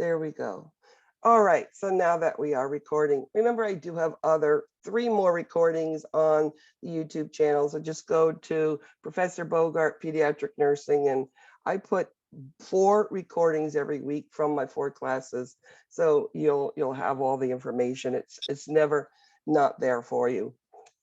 There we go. All right, so now that we are recording, remember I do have three more recordings on the YouTube channel. So just go to Professor Bogart Pediatric Nursing, and I put 4 recordings every week from my 4 classes. So you'll have all the information. It's never not there for you.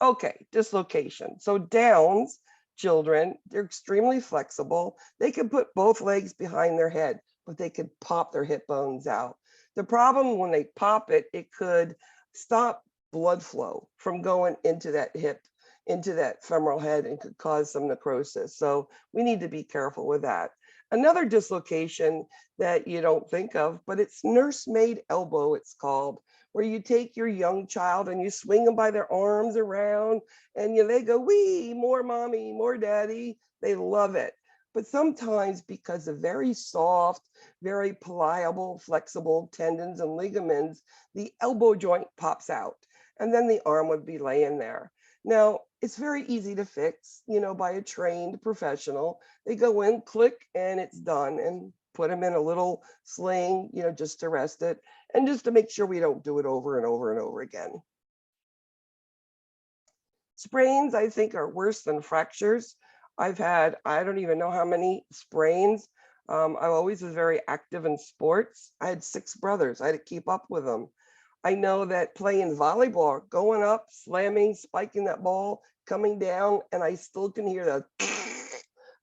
Okay, dislocation. So Downs children, they're extremely flexible. They can put both legs behind their head, but they could pop their hip bones out. The problem when they pop it, it could stop blood flow from going into that hip, into that femoral head, and could cause some necrosis. So we need to be careful with that. Another dislocation that you don't think of, but it's nursemaid elbow, it's called, where you take your young child and you swing them by their arms around and they go, wee, more mommy, more daddy. They love it. But sometimes because of very soft, very pliable, flexible tendons and ligaments, the elbow joint pops out and then the arm would be laying there. Now, it's very easy to fix, by a trained professional. They go in, click, and it's done, and put them in a little sling, just to rest it, and just to make sure we don't do it over and over and over again. Sprains, I think, are worse than fractures. I've had, I don't even know how many sprains. I always was very active in sports. I had 6 brothers. I had to keep up with them. I know that playing volleyball, going up, slamming, spiking that ball, coming down, and I still can hear the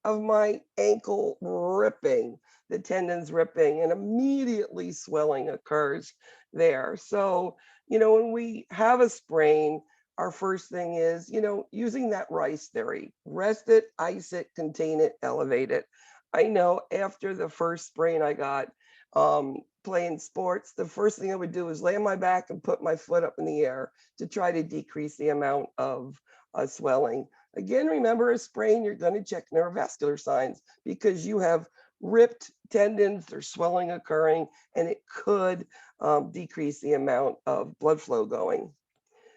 of my ankle ripping, the tendons ripping, and immediately swelling occurs there. So, when we have a sprain, our first thing is, using that RICE theory: rest it, ice it, contain it, elevate it. I know after the first sprain I got playing sports, the first thing I would do is lay on my back and put my foot up in the air to try to decrease the amount of swelling. Again, remember, a sprain, you're going to check neurovascular signs because you have ripped tendons, there's swelling occurring, and it could decrease the amount of blood flow going.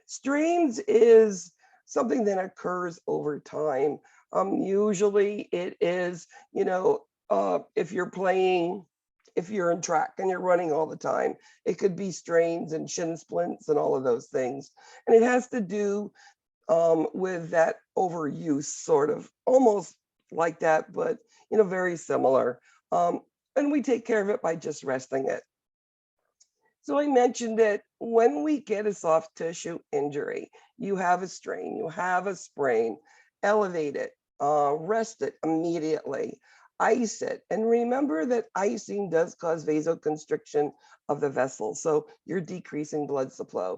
Strains is something that occurs over time. Usually it is, if you're in track and you're running all the time, it could be strains and shin splints and all of those things. And it has to do with that overuse, sort of, almost like that, but very similar. And we take care of it by just resting it. So I mentioned that when we get a soft tissue injury, you have a strain, you have a sprain, elevate it, rest it immediately, ice it. And remember that icing does cause vasoconstriction of the vessels. So you're decreasing blood supply.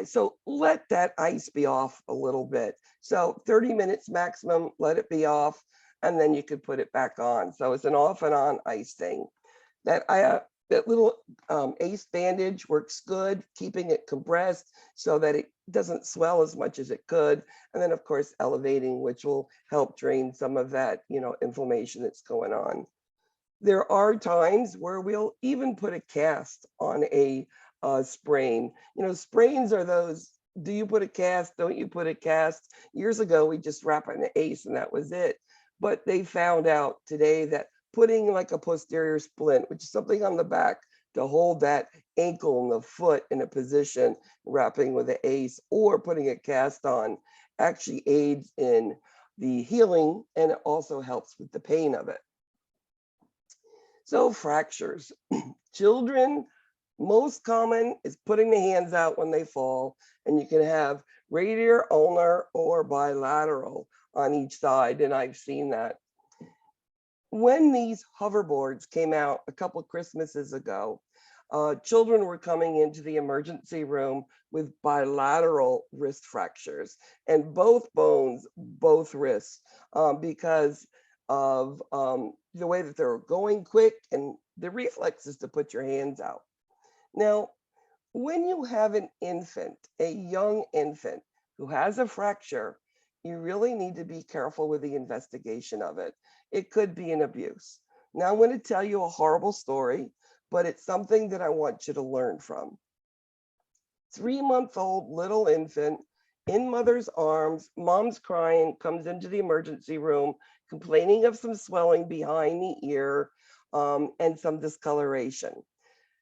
So let that ice be off a little bit. So 30 minutes maximum, let it be off, and then you could put it back on. So it's an off and on icing. That little ACE bandage works good, keeping it compressed so that it doesn't swell as much as it could. And then, of course, elevating, which will help drain some of that, inflammation that's going on. There are times where we'll even put a cast on a sprain. Sprains are those, do you put a cast, don't you put a cast? Years ago, we just wrap it in an ACE and that was it. But they found out today that putting like a posterior splint, which is something on the back to hold that ankle and the foot in a position, wrapping with an ACE, or putting a cast on, actually aids in the healing, and it also helps with the pain of it. So fractures. Children, most common is putting the hands out when they fall, and you can have radial, ulnar, or bilateral on each side, and I've seen that. When these hoverboards came out a couple of Christmases ago, children were coming into the emergency room with bilateral wrist fractures, and both bones, both wrists, because of the way that they're going quick and the reflexes to put your hands out. Now, when you have an infant, a young infant who has a fracture, you really need to be careful with the investigation of it. It could be an abuse. Now I'm going to tell you a horrible story, but it's something that I want you to learn from. 3-month-old little infant in mother's arms, mom's crying, comes into the emergency room, complaining of some swelling behind the ear. and some discoloration.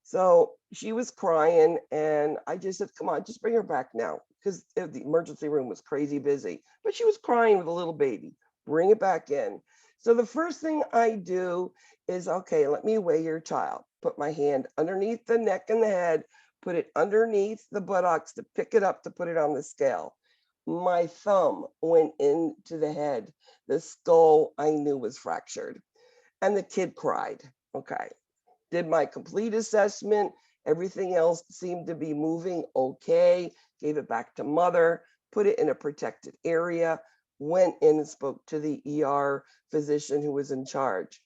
So she was crying, and I just said, come on, just bring her back now, because the emergency room was crazy busy. But she was crying with a little baby. Bring it back in. So the first thing I do is, okay, let me weigh your child. Put my hand underneath the neck and the head, put it underneath the buttocks to pick it up to put it on the scale. My thumb went into the head. The skull I knew was fractured, and the kid cried. Okay, did my complete assessment. Everything else seemed to be moving okay. Gave it back to mother, put it in a protected area, went in and spoke to the ER physician who was in charge.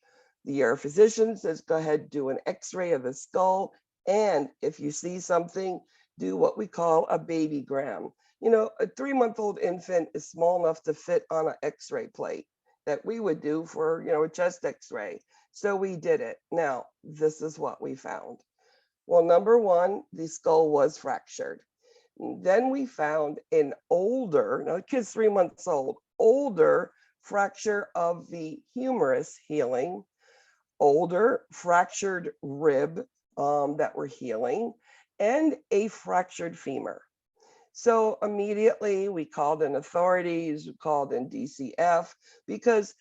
The ER physician says, go ahead, do an x-ray of the skull. And if you see something, do what we call a babygram. You know, a 3-month-old infant is small enough to fit on an x-ray plate that we would do for, a chest x-ray. So we did it. Now, this is what we found. Well, number one, the skull was fractured. Then we found an older, now the kid's 3 months old, older fracture of the humerus healing, older fractured rib that were healing, and a fractured femur. So immediately we called in authorities, we called in DCF, because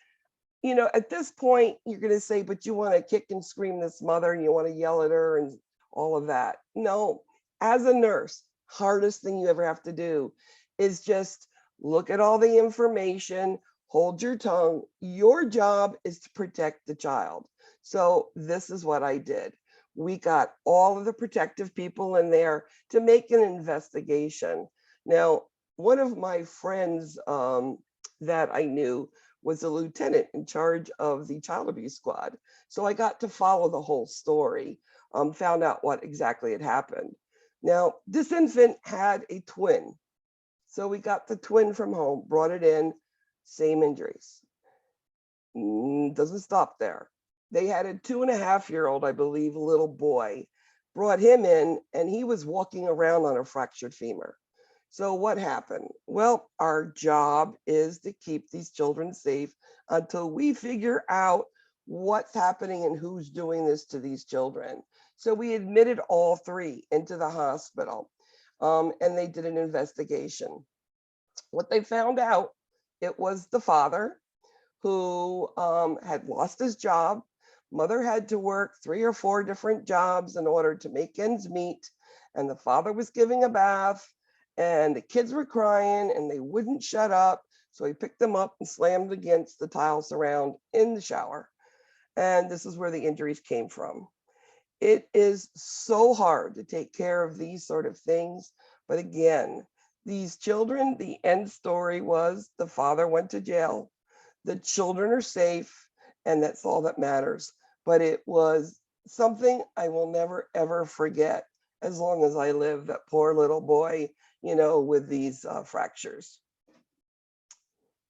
at this point, you're going to say, but you want to kick and scream this mother and you want to yell at her and all of that. No, as a nurse, hardest thing you ever have to do is just look at all the information, hold your tongue. Your job is to protect the child. So this is what I did. We got all of the protective people in there to make an investigation. Now, one of my friends that I knew was a lieutenant in charge of the child abuse squad. So I got to follow the whole story, found out what exactly had happened. Now, this infant had a twin. So we got the twin from home, brought it in, same injuries. Doesn't stop there. They had a 2.5-year-old, I believe, little boy, brought him in, and he was walking around on a fractured femur. So what happened? Well, our job is to keep these children safe until we figure out what's happening and who's doing this to these children. So we admitted all 3 into the hospital, and they did an investigation. What they found out, it was the father who had lost his job. Mother had to work 3 or 4 different jobs in order to make ends meet, and the father was giving a bath, and the kids were crying and they wouldn't shut up. So he picked them up and slammed against the tile surround in the shower. And this is where the injuries came from. It is so hard to take care of these sort of things. But again, these children, the end story was the father went to jail. The children are safe, and that's all that matters. But it was something I will never, ever forget as long as I live, that poor little boy, with these fractures.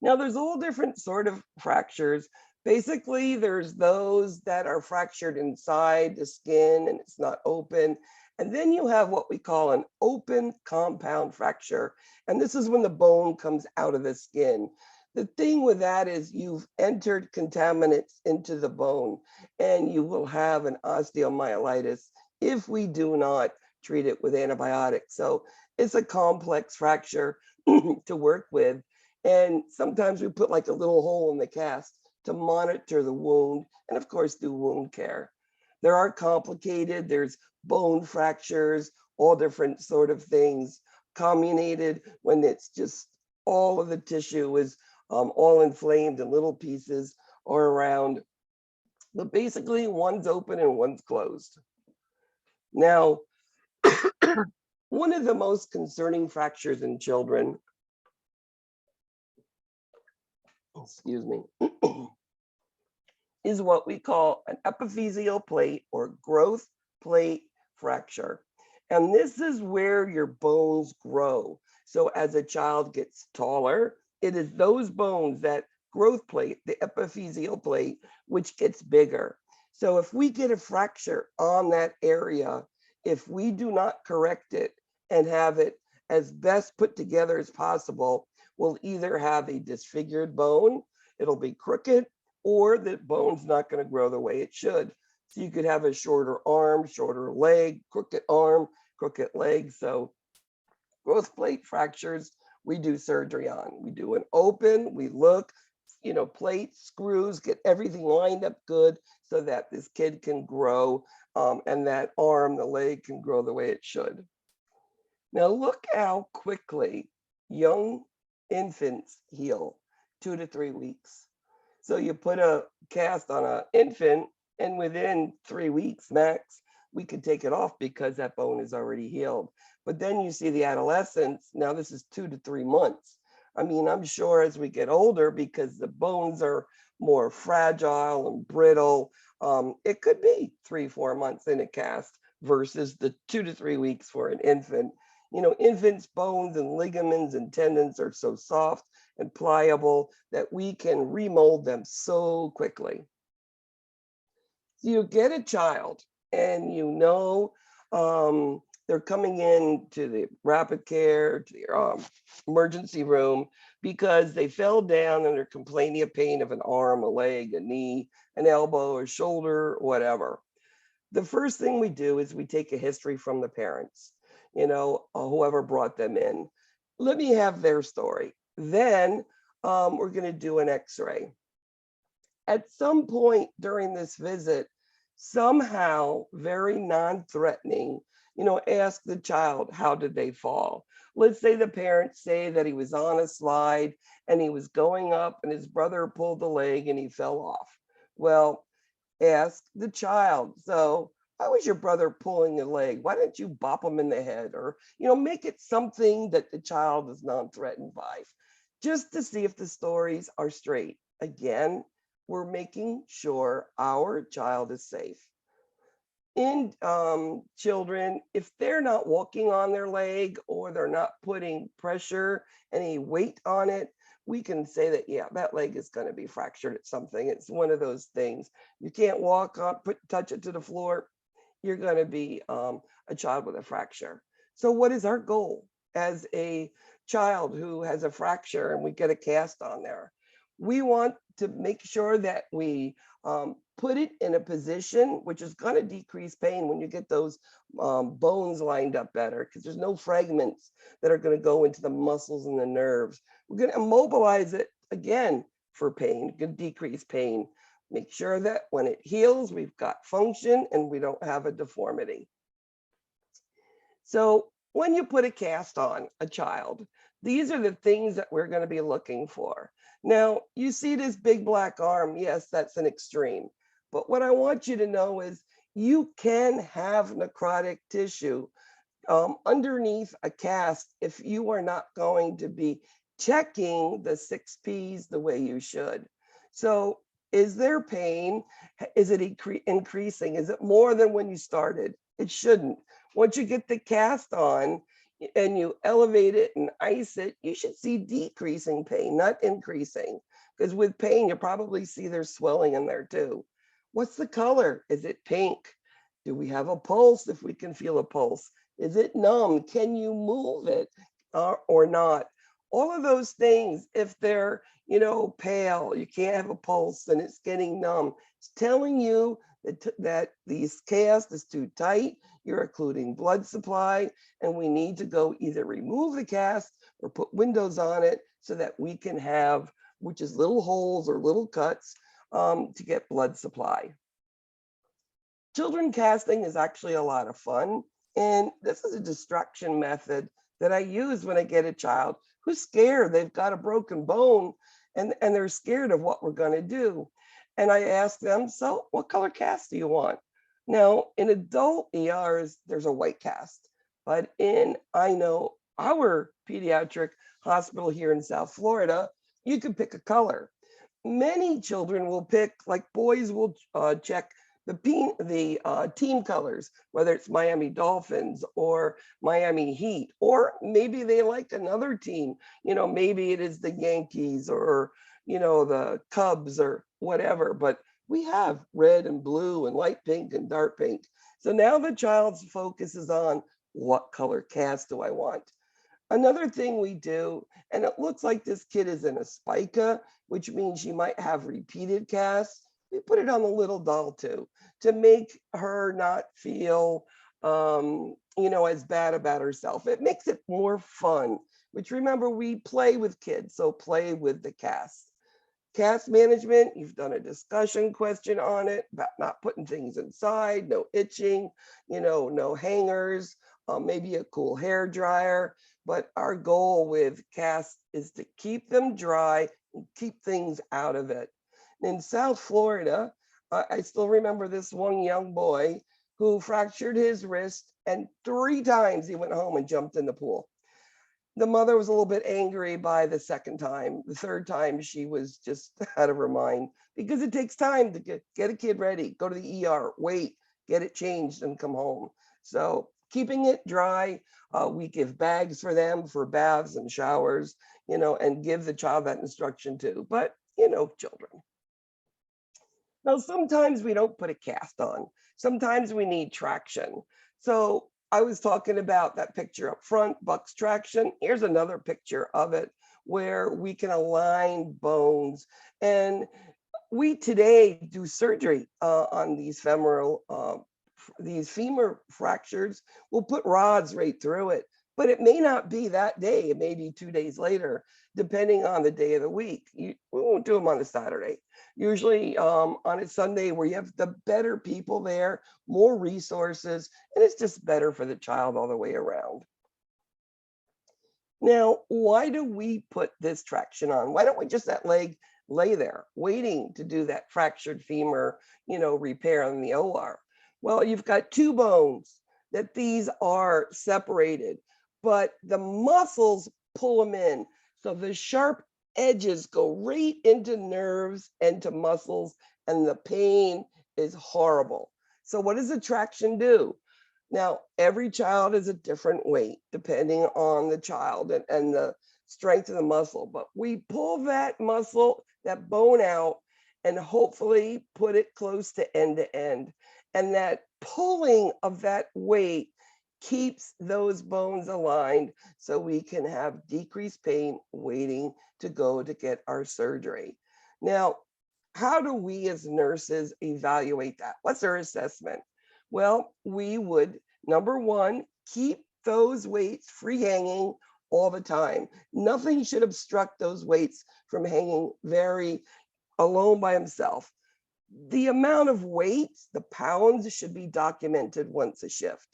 Now, there's all different sort of fractures. Basically, there's those that are fractured inside the skin and it's not open. And then you have what we call an open compound fracture. And this is when the bone comes out of the skin. The thing with that is you've entered contaminants into the bone, and you will have an osteomyelitis if we do not treat it with antibiotics. So it's a complex fracture to work with. And sometimes we put like a little hole in the cast to monitor the wound and of course do wound care. There are complicated, there's bone fractures, all different sort of things, comminuted when it's just all of the tissue is all inflamed and little pieces are around. But basically one's open and one's closed. Now, one of the most concerning fractures in children, excuse me, is what we call an epiphyseal plate or growth plate fracture. And this is where your bones grow. So as a child gets taller, it is those bones, that growth plate, the epiphyseal plate, which gets bigger. So if we get a fracture on that area, if we do not correct it and have it as best put together as possible, we'll either have a disfigured bone, it'll be crooked, or the bone's not going to grow the way it should. So you could have a shorter arm, shorter leg, crooked arm, crooked leg. So growth plate fractures, we do surgery on. We do an open, we look, plates, screws, get everything lined up good so that this kid can grow, and that arm, the leg can grow the way it should. Now look how quickly young infants heal, 2 to 3 weeks. So you put a cast on an infant, and within 3 weeks max, we could take it off because that bone is already healed. But then you see the adolescents, now this is 2 to 3 months. I mean, I'm sure as we get older, because the bones are more fragile and brittle, it could be 3, 4 months in a cast versus the 2 to 3 weeks for an infant. Infants' bones and ligaments and tendons are so soft and pliable that we can remold them so quickly. So you get a child and they're coming in to the rapid care, to the emergency room because they fell down and they're complaining of pain of an arm, a leg, a knee, an elbow, a shoulder, whatever. The first thing we do is we take a history from the parents, whoever brought them in. Let me have their story. Then we're going to do an x-ray. At some point during this visit, somehow very non-threatening, ask the child, how did they fall? Let's say the parents say that he was on a slide and he was going up and his brother pulled the leg and he fell off. Well, ask the child, so why was your brother pulling the leg? Why didn't you bop him in the head? Or, make it something that the child is non-threatened by, just to see if the stories are straight. Again, we're making sure our child is safe. In children, if they're not walking on their leg or they're not putting pressure, any weight on it, we can say that, yeah, that leg is going to be fractured at something. It's one of those things. You can't walk on, touch it to the floor. You're going to be a child with a fracture. So what is our goal as a child who has a fracture and we get a cast on there? We want to make sure that we put it in a position which is going to decrease pain when you get those bones lined up better, because there's no fragments that are going to go into the muscles and the nerves. We're going to immobilize it again for pain, going to decrease pain. Make sure that when it heals, we've got function and we don't have a deformity. So when you put a cast on a child, these are the things that we're going to be looking for. Now, you see this big black arm. Yes, that's an extreme. But what I want you to know is you can have necrotic tissue underneath a cast if you are not going to be checking the 6 Ps the way you should. So is there pain? Is it increasing? Is it more than when you started? It shouldn't. Once you get the cast on and you elevate it and ice it, you should see decreasing pain, not increasing. Because with pain, you probably see there's swelling in there too. What's the color? Is it pink? Do we have a pulse if we can feel a pulse? Is it numb? Can you move it or not? All of those things, if they're, pale, you can't have a pulse and it's getting numb, it's telling you that these cast is too tight, you're occluding blood supply, and we need to go either remove the cast or put windows on it so that we can have, which is little holes or little cuts to get blood supply. Children casting is actually a lot of fun. And this is a distraction method that I use when I get a child who's scared. They've got a broken bone and they're scared of what we're going to do. And I ask them, so what color cast do you want? Now, in adult ERs, there's a white cast. But I know our pediatric hospital here in South Florida, you can pick a color. Many children will pick, like boys will check the team colors, whether it's Miami Dolphins or Miami Heat, or maybe they like another team. Maybe it is the Yankees or, the Cubs or whatever, but we have red and blue and light pink and dark pink. So now the child's focus is on what color cast do I want? Another thing we do, and it looks like this kid is in a spica, which means she might have repeated casts. we put it on the little doll too, to make her not feel, as bad about herself. It makes it more fun, which remember, we play with kids, so play with the cast. Cast management, you've done a discussion question on it about not putting things inside, no itching, no hangers, maybe a cool hair dryer. But our goal with cast is to keep them dry and keep things out of it. In South Florida, I still remember this one young boy who fractured his wrist, and 3 times he went home and jumped in the pool. The mother was a little bit angry by the second time. The third time, she was just out of her mind, because it takes time to get a kid ready, go to the ER, wait, get it changed, and come home. So keeping it dry, we give bags for them for baths and showers, and give the child that instruction too. But, children. Now, sometimes we don't put a cast on. Sometimes we need traction. So I was talking about that picture up front, Buck's traction. Here's another picture of it where we can align bones. And we today do surgery on these femur fractures. We'll put rods right through it, but it may not be that day. It may be 2 days later, depending on the day of the week. We won't do them on a Saturday. Usually on a Sunday, where you have the better people there, more resources, and it's just better for the child all the way around. Now, why do we put this traction on? Why don't we just that leg lay there waiting to do that fractured femur, repair in the OR? Well, you've got 2 bones that these are separated, but the muscles pull them in. So the sharp edges go right into nerves and to muscles, and the pain is horrible. So what does the traction do? Now, every child is a different weight depending on the child and the strength of the muscle, but we pull that muscle, that bone out, and hopefully put it close to end. And that pulling of that weight keeps those bones aligned, so we can have decreased pain waiting to go to get our surgery. Now, how do we as nurses evaluate that? What's our assessment? Well, we would, number one, keep those weights free hanging all the time. Nothing should obstruct those weights from hanging very alone by himself. The amount of weight, the pounds, should be documented once a shift.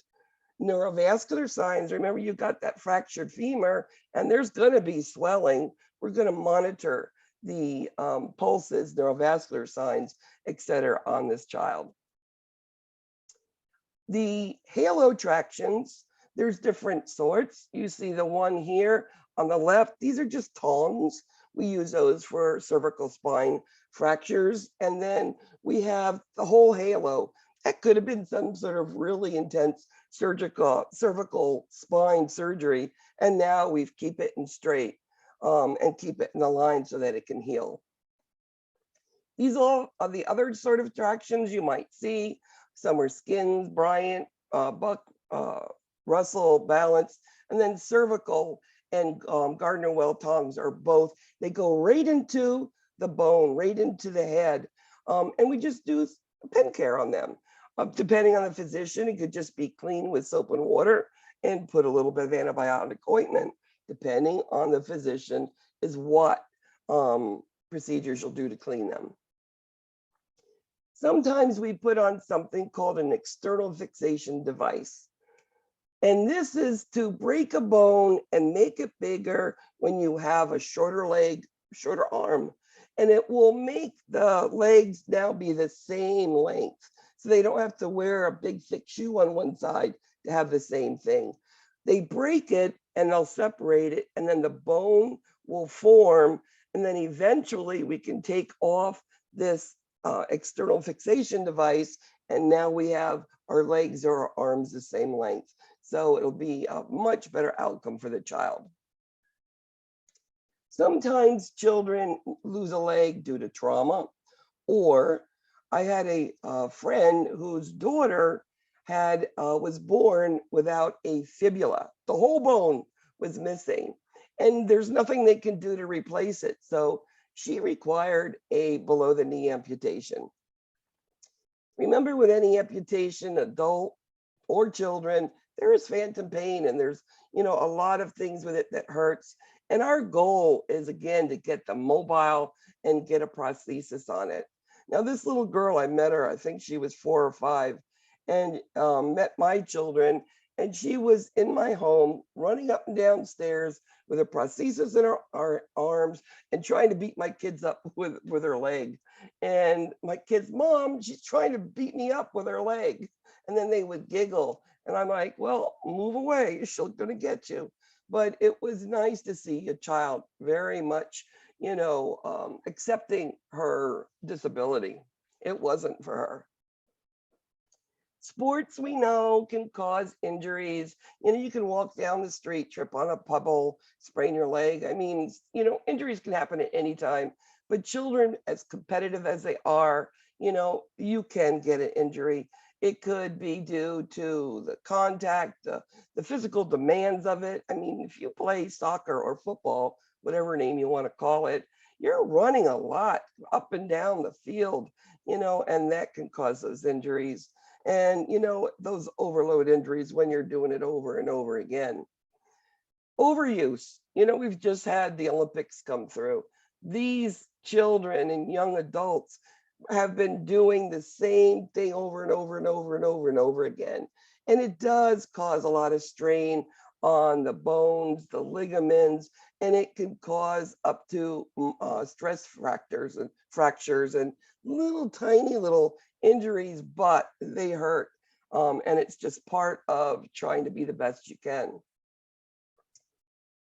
Neurovascular signs, remember, you've got that fractured femur and there's going to be swelling. We're going to monitor the pulses, neurovascular signs, etc. on this child. The halo tractions, there's different sorts. You see the one here on the left, these are just tongs. We use those for cervical spine fractures. And then we have the whole halo. That could have been some sort of really intense cervical spine surgery. And now we keep it in straight and keep it in the line so that it can heal. These all are the other sort of tractions you might see. Some are Skins, Bryant, Buck, Russell, Balance, and then cervical and Gardner-Well tongs are both, they go right into the bone, right into the head. And we just do pen care on them. Depending on the physician, it could just be clean with soap and water and put a little bit of antibiotic ointment. Depending on the physician is what procedures you'll do to clean them. Sometimes we put on something called an external fixation device. And this is to break a bone and make it bigger when you have a shorter leg, shorter arm. And it will make the legs now be the same length. So they don't have to wear a big thick shoe on one side to have the same thing. They break it and they'll separate it, and then the bone will form. And then eventually we can take off this external fixation device, and now we have our legs or our arms the same length. So it'll be a much better outcome for the child. Sometimes children lose a leg due to trauma, or I had a friend whose daughter was born without a fibula. The whole bone was missing, and there's nothing they can do to replace it. So she required a below the knee amputation. Remember, with any amputation, adult or children, there is phantom pain, and there's, a lot of things with it that hurts. And our goal is, again, to get them mobile and get a prosthesis on it. Now, this little girl, I met her, I think she was 4 or 5, and met my children. And she was in my home running up and down stairs with a prosthesis in her arms and trying to beat my kids up with her leg. And my kids, Mom, she's trying to beat me up with her leg. And then they would giggle. And I'm like, well, move away. She's going to get you. But it was nice to see a child very much, accepting her disability. It wasn't for her. Sports, we know, can cause injuries. You can walk down the street, trip on a puddle, sprain your leg. I mean, injuries can happen at any time. But children, as competitive as they are, you can get an injury. It could be due to the contact, the physical demands of it. I mean, if you play soccer or football, whatever name you want to call it, you're running a lot up and down the field, and that can cause those injuries. And, those overload injuries when you're doing it over and over again. Overuse, we've just had the Olympics come through. These children and young adults have been doing the same thing over and over and over and over and over again. And it does cause a lot of strain on the bones, the ligaments, and it can cause up to stress fractures and little tiny little injuries, but they hurt. And it's just part of trying to be the best you can.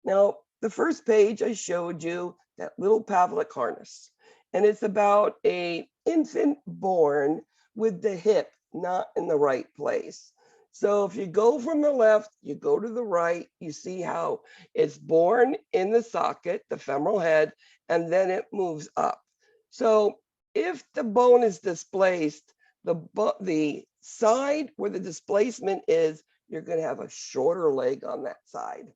Now, the first page I showed you that little Pavlik harness, and it's about an infant born with the hip not in the right place. So if you go from the left, you go to the right, you see how it's born in the socket, the femoral head, and then it moves up. So if the bone is displaced, the side where the displacement is, you're going to have a shorter leg on that side.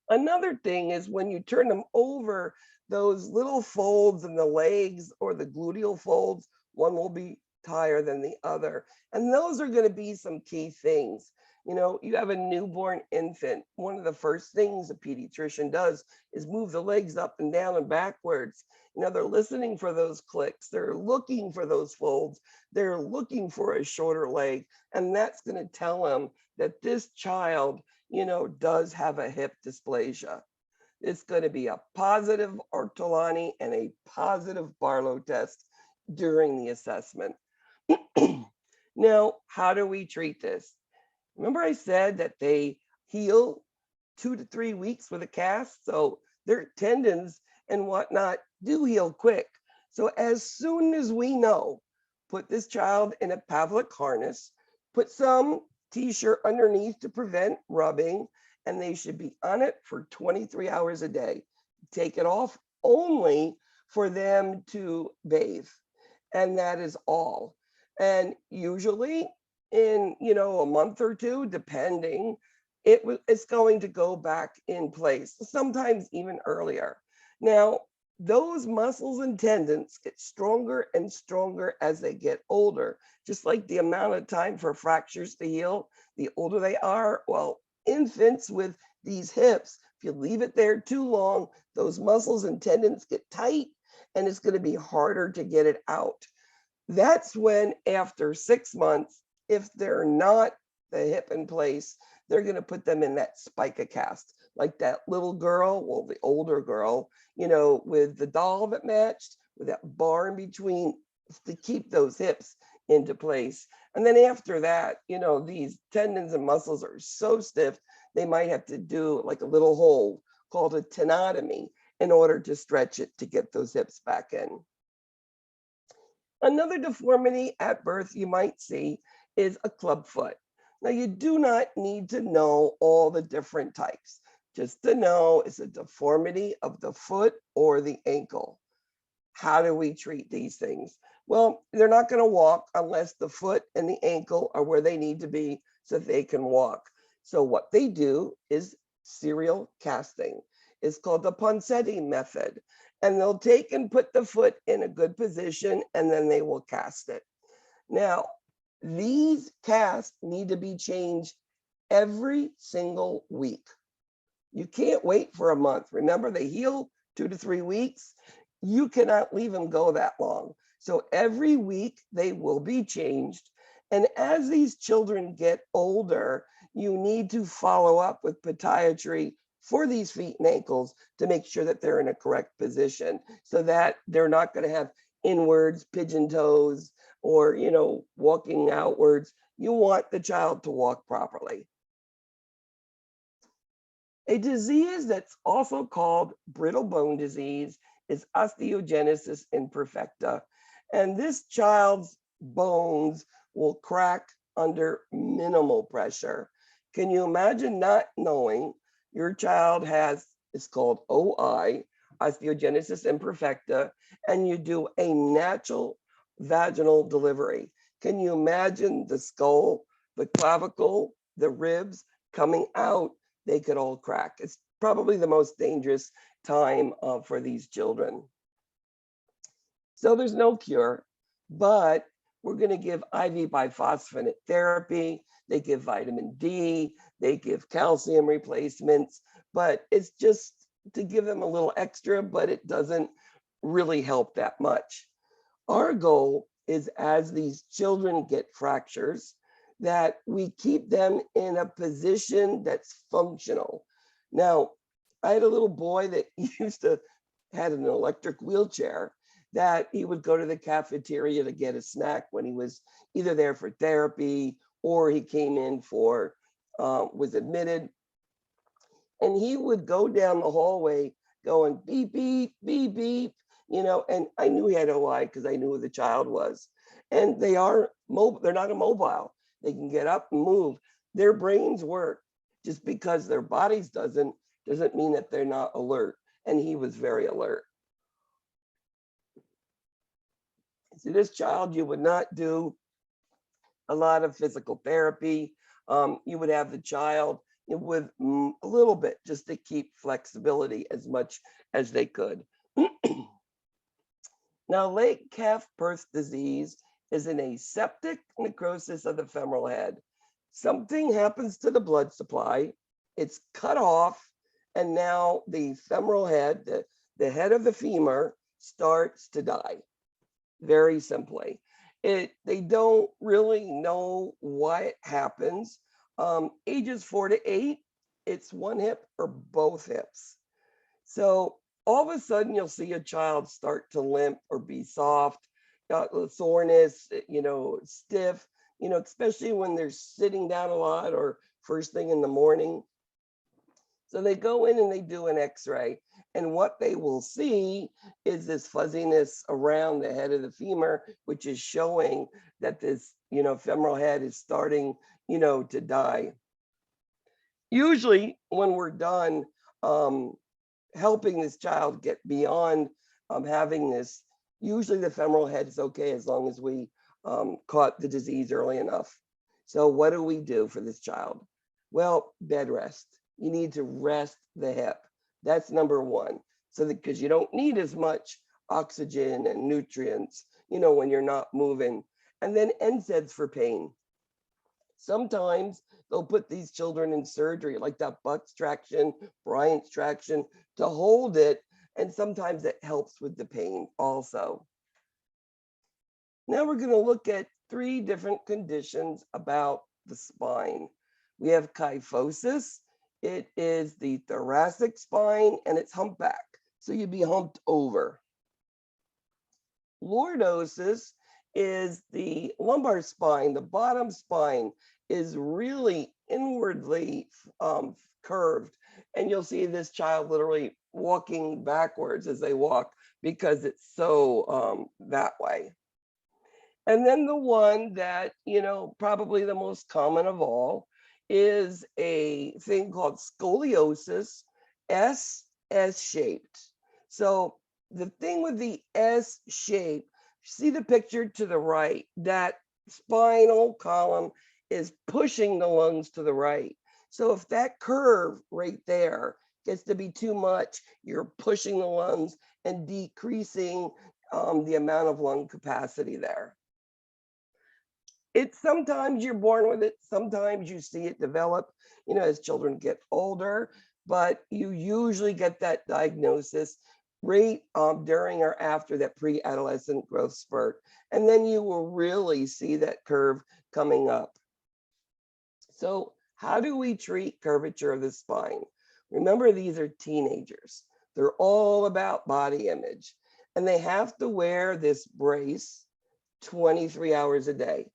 Another thing is when you turn them over, those little folds in the legs or the gluteal folds, one will be higher than the other. And those are going to be some key things. You have a newborn infant. One of the first things a pediatrician does is move the legs up and down and backwards. They're listening for those clicks. They're looking for those folds. They're looking for a shorter leg. And that's going to tell them that this child, does have a hip dysplasia. It's going to be a positive ortolani and a positive Barlow test during the assessment. Now, how do we treat this? Remember I said that they heal 2 to 3 weeks with a cast, so their tendons and whatnot do heal quick. So as soon as we know, put this child in a Pavlik harness, put some t-shirt underneath to prevent rubbing, and they should be on it for 23 hours a day. Take it off only for them to bathe, and that is all. And usually in a month or two, depending, it's going to go back in place, sometimes even earlier. Now, those muscles and tendons get stronger and stronger as they get older, just like the amount of time for fractures to heal. The older they are, well, infants with these hips, if you leave it there too long, those muscles and tendons get tight and it's going to be harder to get it out. That's when after 6 months, if they're not the hip in place, they're going to put them in that spica cast, like that little girl, well, the older girl, with the doll that matched, with that bar in between to keep those hips into place. And then after that, these tendons and muscles are so stiff, they might have to do like a little hole called a tenotomy in order to stretch it to get those hips back in. Another deformity at birth you might see is a club foot. Now, you do not need to know all the different types, just to know it's a deformity of the foot or the ankle. How do we treat these things? Well, they're not going to walk unless the foot and the ankle are where they need to be so they can walk. So what they do is serial casting. It's called the Ponseti method. And they'll take and put the foot in a good position, and then they will cast it. Now, these casts need to be changed every single week. You can't wait for a month. Remember, they heal 2 to 3 weeks. You cannot leave them go that long. So every week they will be changed. And as these children get older, you need to follow up with podiatry for these feet and ankles to make sure that they're in a correct position so that they're not going to have inwards, pigeon toes, or, walking outwards. You want the child to walk properly. A disease that's also called brittle bone disease is osteogenesis imperfecta. And this child's bones will crack under minimal pressure. Can you imagine not knowing your child has, it's called OI, osteogenesis imperfecta, and you do a natural vaginal delivery? Can you imagine the skull, the clavicle, the ribs coming out? They could all crack. It's probably the most dangerous time for these children. So there's no cure, but we're going to give IV biphosphonate therapy. They give vitamin D, they give calcium replacements, but it's just to give them a little extra, but it doesn't really help that much. Our goal is, as these children get fractures, that we keep them in a position that's functional. Now, I had a little boy that used to had an electric wheelchair that he would go to the cafeteria to get a snack when he was either there for therapy or he came in for, was admitted. And he would go down the hallway going beep, beep, beep, beep, and I knew he had OI because I knew who the child was. And they are mobile, they're not immobile. They can get up and move. Their brains work. Just because their bodies doesn't mean that they're not alert. And he was very alert. So this child, you would not do a lot of physical therapy. You would have the child with a little bit just to keep flexibility as much as they could. Now, late calf birth disease is an aseptic necrosis of the femoral head. Something happens to the blood supply, it's cut off, and now the femoral head, the head of the femur, starts to die. Very simply. They don't really know why it happens. Ages 4 to 8, it's one hip or both hips. So all of a sudden you'll see a child start to limp or be soft, soreness, stiff, especially when they're sitting down a lot or first thing in the morning. So they go in and they do an x-ray, and what they will see is this fuzziness around the head of the femur, which is showing that this, femoral head is starting, to die. Usually when we're done helping this child get beyond having this, usually the femoral head is okay as long as we caught the disease early enough. So what do we do for this child? Well, bed rest. You need to rest the hip. That's number one. So that, because you don't need as much oxygen and nutrients, when you're not moving. And then NSAIDs for pain. Sometimes they'll put these children in surgery, like that Buck's traction, Bryant's traction, to hold it. And sometimes it helps with the pain also. Now we're going to look at 3 different conditions about the spine. We have kyphosis. It is the thoracic spine and it's humpback. So you'd be humped over. Lordosis is the lumbar spine. The bottom spine is really inwardly curved. And you'll see this child literally walking backwards as they walk because it's so that way. And then the one that, probably the most common of all is a thing called scoliosis, S-shaped. So the thing with the S shape, see the picture to the right, that spinal column is pushing the lungs to the right. So if that curve right there gets to be too much, you're pushing the lungs and decreasing the amount of lung capacity there. It's sometimes you're born with it, sometimes you see it develop, as children get older, but you usually get that diagnosis right during or after that pre-adolescent growth spurt. And then you will really see that curve coming up. So how do we treat curvature of the spine? Remember, these are teenagers. They're all about body image, and they have to wear this brace 23 hours a day.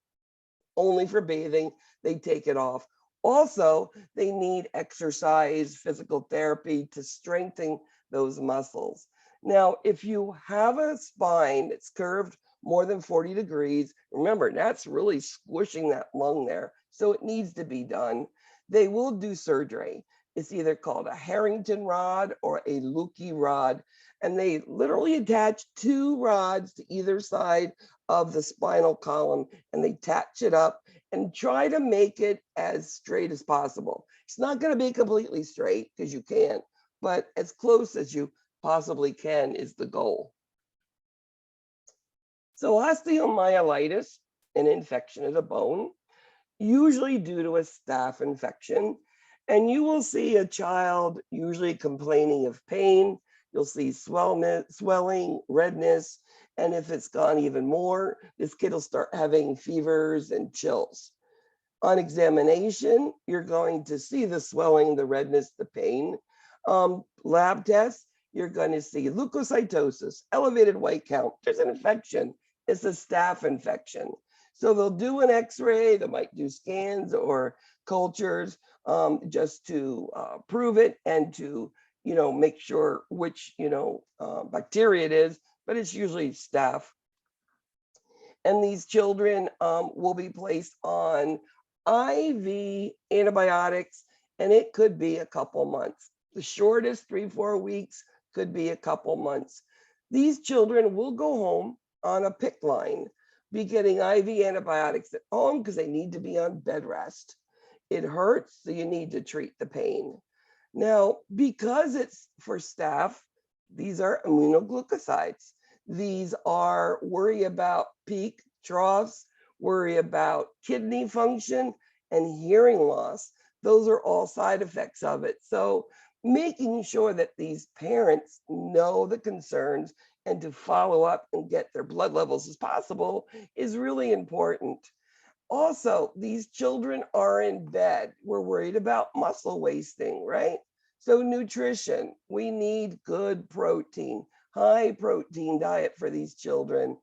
Only for bathing, they take it off. Also, they need exercise, physical therapy to strengthen those muscles. Now, if you have a spine that's curved more than 40 degrees, remember, that's really squishing that lung there. So it needs to be done. They will do surgery. It's either called a Harrington rod or a Lukey rod. And they literally attach 2 rods to either side of the spinal column, and they attach it up and try to make it as straight as possible. It's not going to be completely straight because you can't, but as close as you possibly can is the goal. So osteomyelitis, an infection of the bone, usually due to a staph infection. And you will see a child usually complaining of pain. You'll see swelling, redness, and if it's gone even more, this kid will start having fevers and chills. On examination, you're going to see the swelling, the redness, the pain. Lab tests, you're going to see leukocytosis, elevated white count. There's an infection. It's a staph infection. So they'll do an x-ray, they might do scans or cultures just to prove it and to, make sure which, bacteria it is, but it's usually staph. And these children will be placed on IV antibiotics, and it could be a couple months. The shortest 3-4 weeks could be a couple months. These children will go home on a PICC line, be getting IV antibiotics at home because they need to be on bed rest. It hurts, so you need to treat the pain. Now, because it's for staph, these are aminoglycosides. These are worry about peak troughs, worry about kidney function and hearing loss. Those are all side effects of it. So making sure that these parents know the concerns and to follow up and get their blood levels as possible is really important. Also, these children are in bed. We're worried about muscle wasting, right? So nutrition, we need good protein, high protein diet for these children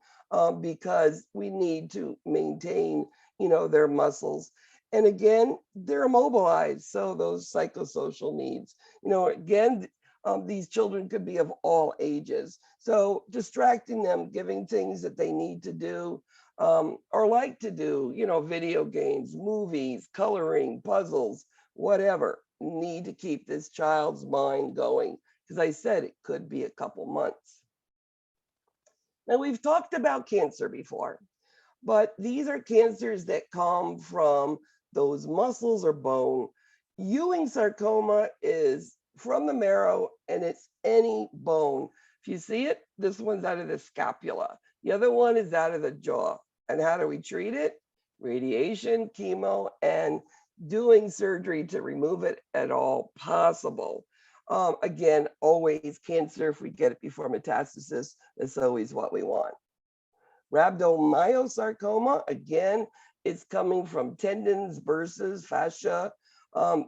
because we need to maintain, their muscles. And again, they're immobilized. So those psychosocial needs, again, these children could be of all ages. So distracting them, giving things that they need to do or like to do, video games, movies, coloring, puzzles, whatever, need to keep this child's mind going. Because I said it could be a couple months. Now, we've talked about cancer before, but these are cancers that come from those muscles or bone. Ewing sarcoma is from the marrow and it's any bone. If you see it, this one's out of the scapula. The other one is out of the jaw. And how do we treat it? Radiation, chemo, and doing surgery to remove it at all possible. Again, always cancer, if we get it before metastasis, that's always what we want. Rhabdomyosarcoma, again, it's coming from tendons, bursas, fascia.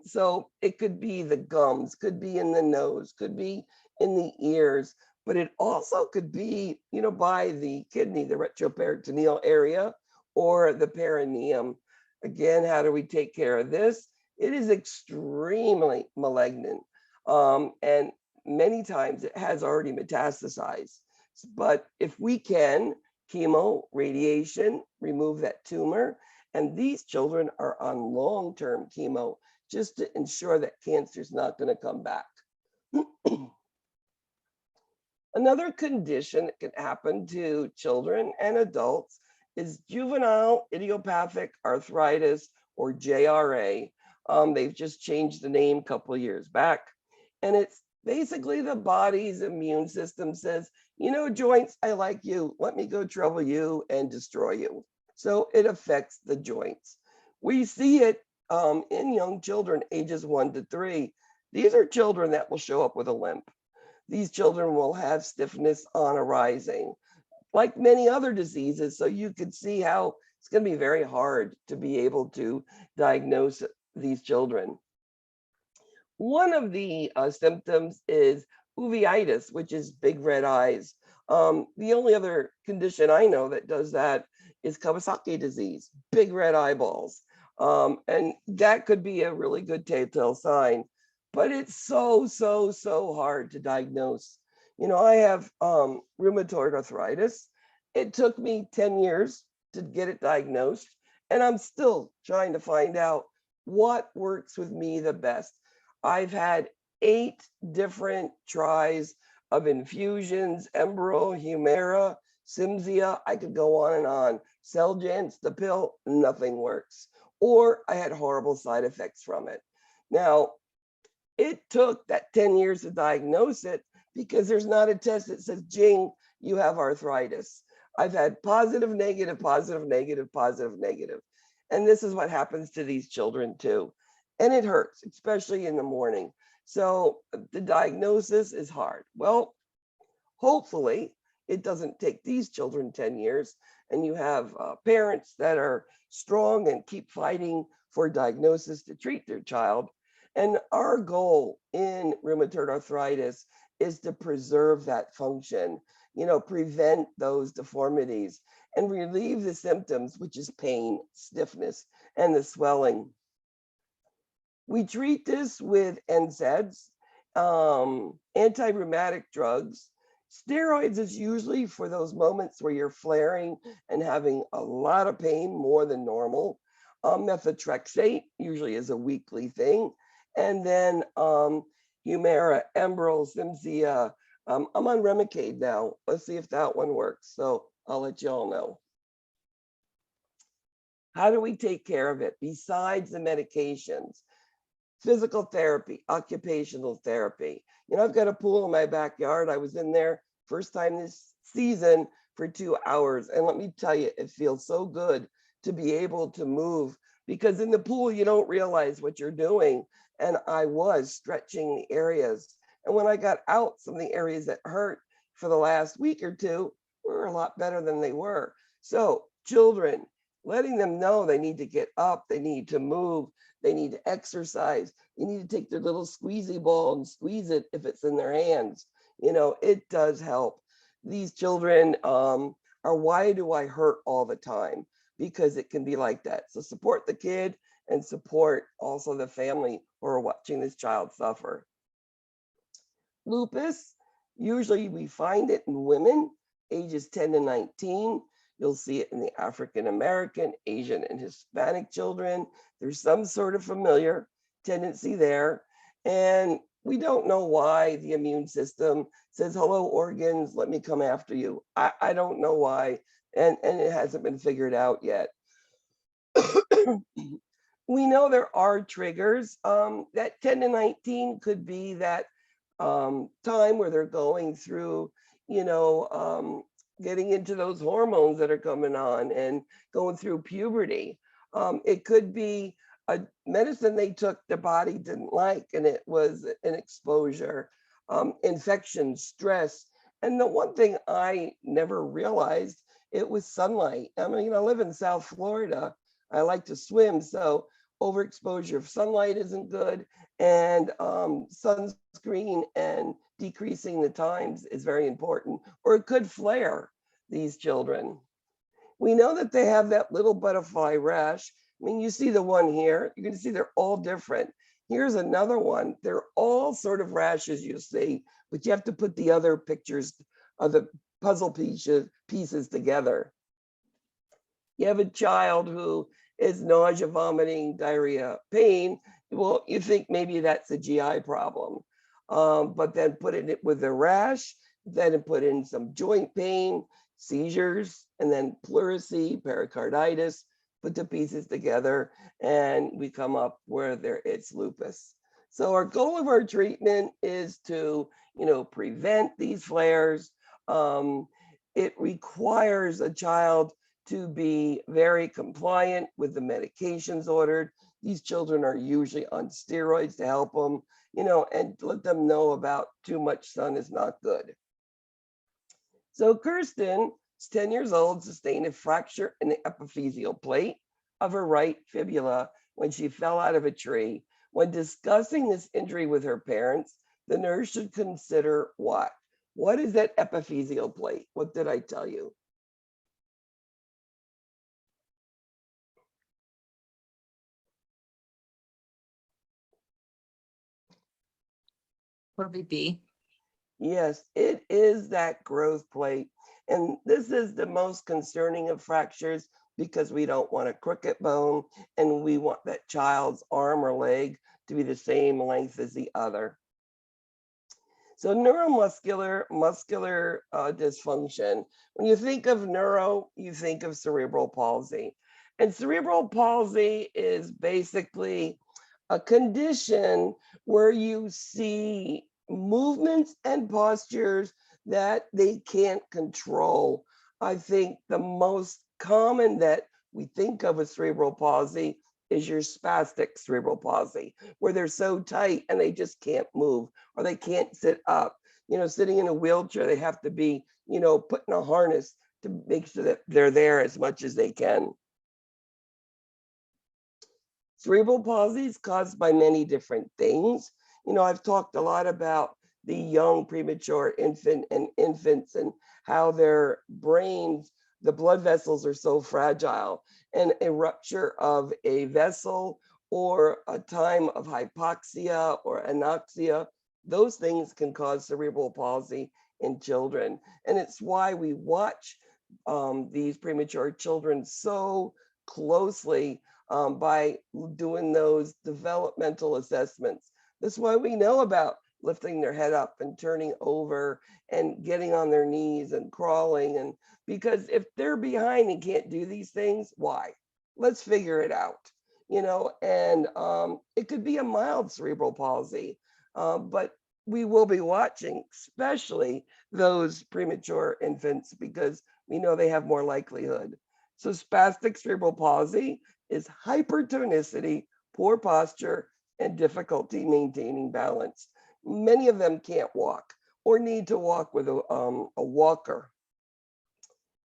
So it could be the gums, could be in the nose, could be in the ears, but it also could be, by the kidney, the retroperitoneal area, or the perineum. Again, how do we take care of this? It is extremely malignant. And many times it has already metastasized. But if we can, chemo, radiation, remove that tumor. And these children are on long-term chemo just to ensure that cancer is not going to come back. Another condition that can happen to children and adults is juvenile idiopathic arthritis, or JRA. They've just changed the name a couple of years back. And it's basically the body's immune system says, joints, I like you. Let me go trouble you and destroy you. So it affects the joints. We see it in young children, ages 1 to 3. These are children that will show up with a limp. These children will have stiffness on arising, like many other diseases. So you could see how it's going to be very hard to be able to diagnose these children. One of the symptoms is uveitis, which is big red eyes. The only other condition I know that does that is Kawasaki disease, big red eyeballs. And that could be a really good telltale sign, but it's so hard to diagnose. You know, I have rheumatoid arthritis. It took me 10 years to get it diagnosed, and I'm still trying to find out what works with me the best. I've had 8 different tries of infusions, Embro, Humira, Cimzia. I could go on and on. Xeljanz, the pill, nothing works. Or I had horrible side effects from it. Now, it took that 10 years to diagnose it because there's not a test that says, Jing, you have arthritis. I've had positive, negative, positive, negative, positive, negative. And this is what happens to these children too. And it hurts, especially in the morning. So the diagnosis is hard. Well, hopefully it doesn't take these children 10 years and you have parents that are strong and keep fighting for diagnosis to treat their child. And our goal in rheumatoid arthritis is to preserve that function, you know, prevent those deformities and relieve the symptoms, which is pain, stiffness, and the swelling. We treat this with NSAIDs, anti-rheumatic drugs. Steroids is usually for those moments where you're flaring and having a lot of pain, more than normal. Methotrexate usually is a weekly thing. And then Humira, Enbrel, Cimzia. I'm on Remicade now. Let's see if that one works. So I'll let y'all know. How do we take care of it besides the medications? Physical therapy, occupational therapy. You know, I've got a pool in my backyard. I was in there first time this season for 2 hours. And let me tell you, it feels so good to be able to move, because in the pool, you don't realize what you're doing. And I was stretching the areas. And when I got out, some of the areas that hurt for the last week or two were a lot better than they were. So children, letting them know they need to get up, they need to move, they need to exercise. You need to take their little squeezy ball and squeeze it if it's in their hands. You know, it does help. These children are, why do I hurt all the time? Because it can be like that. So support the kid and support also the family who are watching this child suffer. Lupus, usually we find it in women, ages 10 to 19. You'll see it in the African American, Asian, and Hispanic children. There's some sort of familiar tendency there. And we don't know why the immune system says, hello, organs, let me come after you. I don't know why, and it hasn't been figured out yet. We know there are triggers. That 10 to 19 could be that time where they're going through, you know, getting into those hormones that are coming on and going through puberty. It could be a medicine they took the body didn't like, and it was an exposure, infection, stress. And the one thing I never realized, it was sunlight. I mean, I live in South Florida. I like to swim, so overexposure of sunlight isn't good, and sunscreen and decreasing the times is very important, or it could flare these children. We know that they have that little butterfly rash. I mean, you see the one here, you can see they're all different. Here's another one. They're all sort of rashes you see, but you have to put the other pictures of the puzzle pieces together. You have a child who is nausea, vomiting, diarrhea, pain. Well, you think maybe that's a GI problem, but then put it with a rash, then put in some joint pain, seizures, and then pleurisy, pericarditis, put the pieces together, and we come up where it's lupus. So our goal of our treatment is to, you know, prevent these flares. It requires a child to be very compliant with the medications ordered. These children are usually on steroids to help them, and let them know about too much sun is not good. So Kirsten is 10 years old, sustained a fracture in the epiphyseal plate of her right fibula when she fell out of a tree. When discussing this injury with her parents, the nurse should consider what? What is that epiphyseal plate? What did I tell you? Would it be? Yes, it is that growth plate. And this is the most concerning of fractures because we don't want a crooked bone and we want that child's arm or leg to be the same length as the other. So neuromuscular, muscular dysfunction. When you think of neuro, you think of cerebral palsy. And cerebral palsy is basically a condition where you see movements and postures that they can't control. I think the most common that we think of with cerebral palsy is your spastic cerebral palsy, where they're so tight and they just can't move or they can't sit up. Sitting in a wheelchair, they have to be, put in a harness to make sure that they're there as much as they can. Cerebral palsy is caused by many different things. I've talked a lot about the young premature infant and infants and how their brains, the blood vessels are so fragile, and a rupture of a vessel or a time of hypoxia or anoxia, those things can cause cerebral palsy in children. And it's why we watch these premature children so closely by doing those developmental assessments. That's why we know about lifting their head up and turning over and getting on their knees and crawling. And because if they're behind and can't do these things, why? Let's figure it out, and it could be a mild cerebral palsy, but we will be watching, especially those premature infants, because we know they have more likelihood. So spastic cerebral palsy is hypertonicity, poor posture, and difficulty maintaining balance. Many of them can't walk or need to walk with a walker.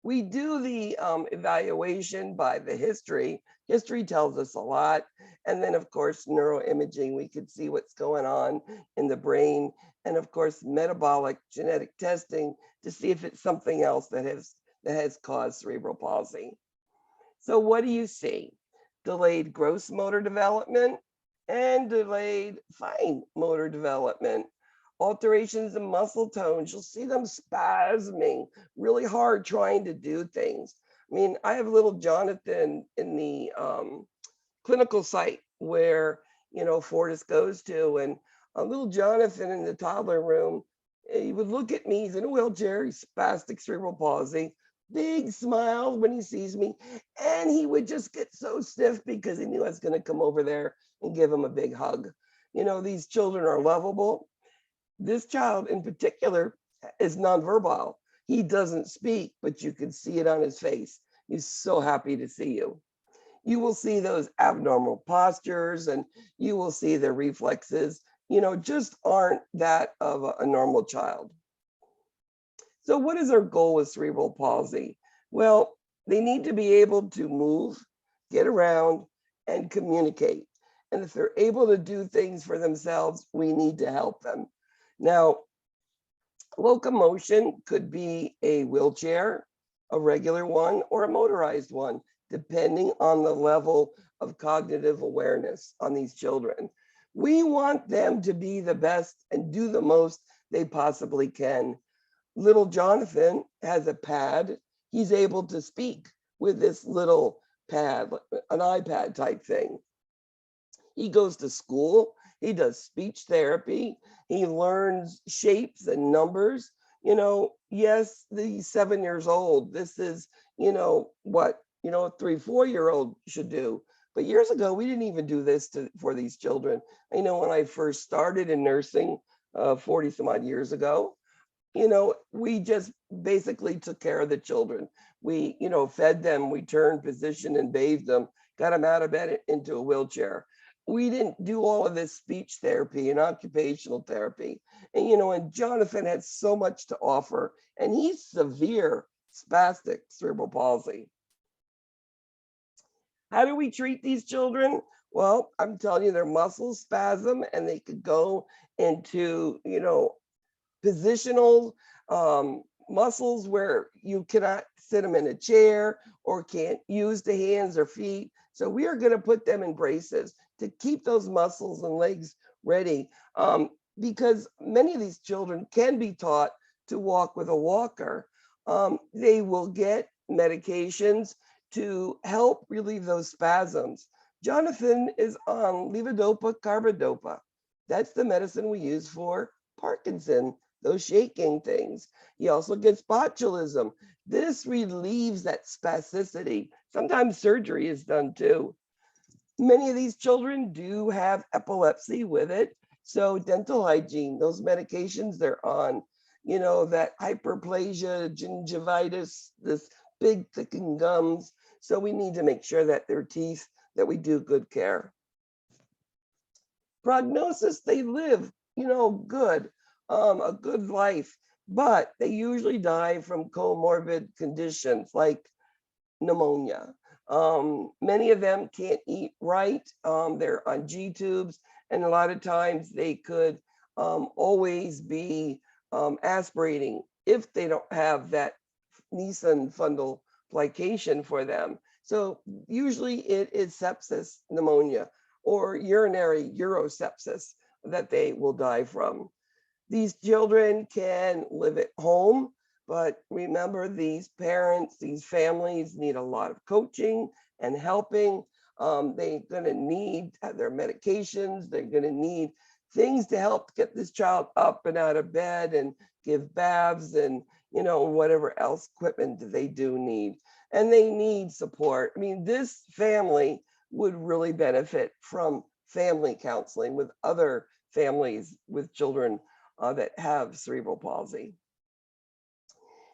We do the evaluation by the history. History tells us a lot. And then, of course, neuroimaging, we could see what's going on in the brain. And of course, metabolic genetic testing to see if it's something else that has caused cerebral palsy. So what do you see? Delayed gross motor development and delayed fine motor development. Alterations in muscle tones, you'll see them spasming really hard trying to do things. I mean, I have little Jonathan in the clinical site where, Fortis goes to, and a little Jonathan in the toddler room, he would look at me, he's in a wheelchair, he's spastic cerebral palsy, big smile when he sees me, and he would just get so stiff because he knew I was going to come over there and give him a big hug. These children are lovable. This child in particular is nonverbal. He doesn't speak, but you can see it on his face. He's so happy to see you. You will see those abnormal postures and you will see their reflexes, just aren't that of a normal child. So what is our goal with cerebral palsy? Well, they need to be able to move, get around, and communicate. And if they're able to do things for themselves, we need to help them. Now, locomotion could be a wheelchair, a regular one, or a motorized one, depending on the level of cognitive awareness on these children. We want them to be the best and do the most they possibly can. Little Jonathan has a pad. He's able to speak with this little pad, an iPad type thing. He goes to school. He does speech therapy. He learns shapes and numbers. Yes, he's 7 years old. This is, what, a 3-4-year-old should do. But years ago, we didn't even do this for these children. When I first started in nursing 40 some odd years ago, we just basically took care of the children. We, fed them, we turned position and bathed them, got them out of bed into a wheelchair. We didn't do all of this speech therapy and occupational therapy. And Jonathan had so much to offer, and he's severe spastic cerebral palsy. How do we treat these children? Well, I'm telling you, their muscles spasm and they could go into, positional muscles where you cannot sit them in a chair or can't use the hands or feet. So we are going to put them in braces to keep those muscles and legs ready, because many of these children can be taught to walk with a walker. They will get medications to help relieve those spasms. Jonathan is on levodopa carbidopa. That's the medicine we use for Parkinson, those shaking things. He also gets botulism. This relieves that spasticity. Sometimes surgery is done too. Many of these children do have epilepsy with it. So dental hygiene, those medications they're on, that hyperplasia, gingivitis, this big thickened gums. So we need to make sure that their teeth, that we do good care. Prognosis, they live, good, a good life, but they usually die from comorbid conditions like pneumonia. Many of them can't eat right. They're on G tubes, and a lot of times they could always be aspirating if they don't have that Nissen fundoplication for them. So usually it is sepsis, pneumonia, or urinary urosepsis that they will die from. These children can live at home, but remember, these parents, these families need a lot of coaching and helping. They're going to need their medications. They're going to need things to help get this child up and out of bed and give baths and, whatever else equipment they do need. And they need support. I mean, this family would really benefit from family counseling with other families with children that have cerebral palsy.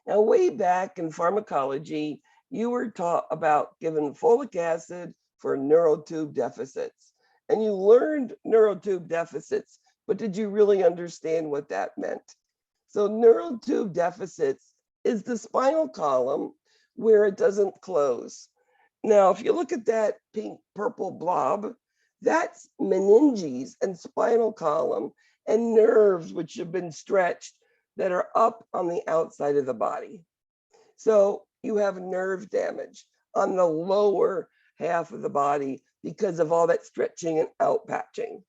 Now, way back in pharmacology, you were taught about giving folic acid for neurotube deficits. And you learned neurotube deficits, but did you really understand what that meant? So neurotube deficits is the spinal column where it doesn't close. Now, if you look at that pink purple blob, that's meninges and spinal column and nerves which have been stretched that are up on the outside of the body. So you have nerve damage on the lower half of the body because of all that stretching and outpatching.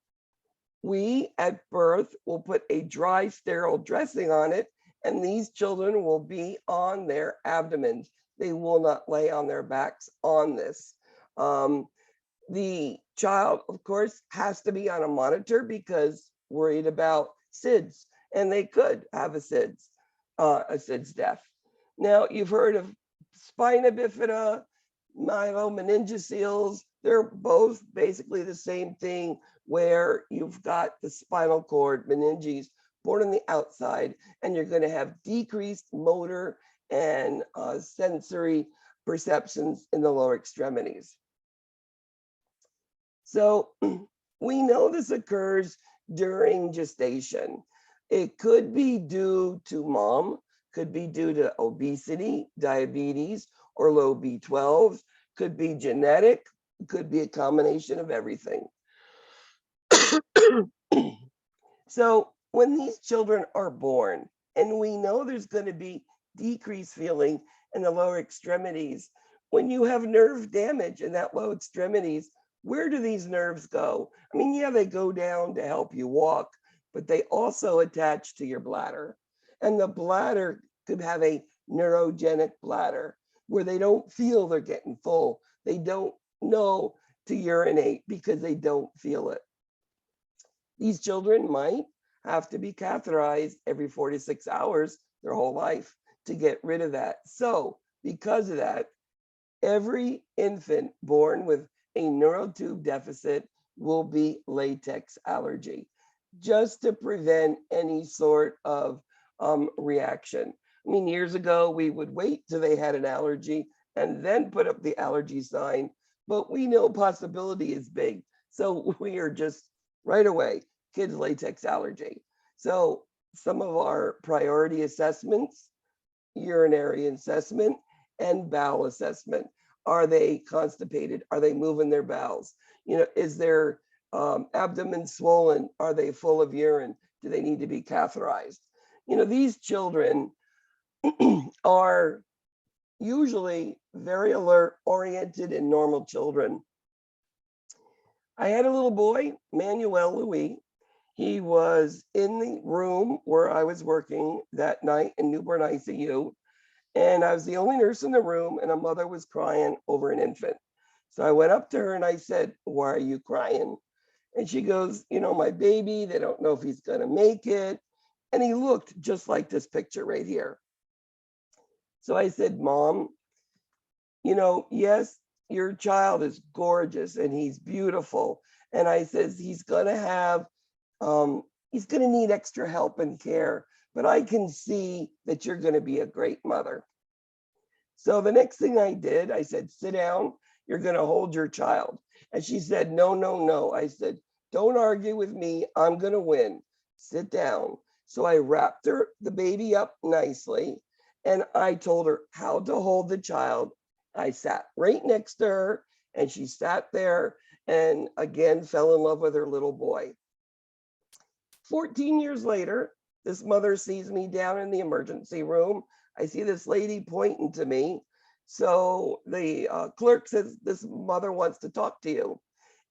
We at birth will put a dry, sterile dressing on it, and these children will be on their abdomens. They will not lay on their backs on this. The child, of course, has to be on a monitor because worried about SIDS, and they could have a SIDS death. Now, you've heard of spina bifida, myelomeningocele. They're both basically the same thing, where you've got the spinal cord meninges born on the outside, and you're going to have decreased motor and sensory perceptions in the lower extremities. So we know this occurs during gestation. It could be due to mom, could be due to obesity, diabetes, or low B12, could be genetic, could be a combination of everything. So when these children are born, and we know there's going to be decreased feeling in the lower extremities, when you have nerve damage in that low extremities, where do these nerves go? I mean, yeah, they go down to help you walk, but they also attach to your bladder. And the bladder could have a neurogenic bladder where they don't feel they're getting full. They don't know to urinate because they don't feel it. These children might have to be catheterized every 4 to 6 hours their whole life to get rid of that. So because of that, every infant born with a neurotube deficit will be latex allergy, just to prevent any sort of reaction. I mean, years ago, we would wait till they had an allergy and then put up the allergy sign, but we know possibility is big. So we are just right away, kids latex allergy. So some of our priority assessments, urinary assessment and bowel assessment. Are they constipated? Are they moving their bowels? You know, is their abdomen swollen? Are they full of urine? Do they need to be catheterized? You know, these children are usually very alert, oriented, and normal children. I had a little boy, Manuel Louis. He was in the room where I was working that night in newborn ICU. And I was the only nurse in the room, and a mother was crying over an infant. So I went up to her and I said, "Why are you crying?" And she goes, "You know, my baby, they don't know if he's going to make it." And he looked just like this picture right here. So I said, "Mom, you know, yes, your child is gorgeous and he's beautiful." And I says, "He's going to have, he's going to need extra help and care, but I can see that you're going to be a great mother." So the next thing I did, I said, "Sit down, you're going to hold your child." And she said, "No, no, no." I said, "Don't argue with me, I'm going to win. Sit down." So I wrapped the baby up nicely, and I told her how to hold the child. I sat right next to her, and she sat there and again fell in love with her little boy. 14 years later, this mother sees me down in the emergency room. I see this lady pointing to me. So the clerk says, "This mother wants to talk to you."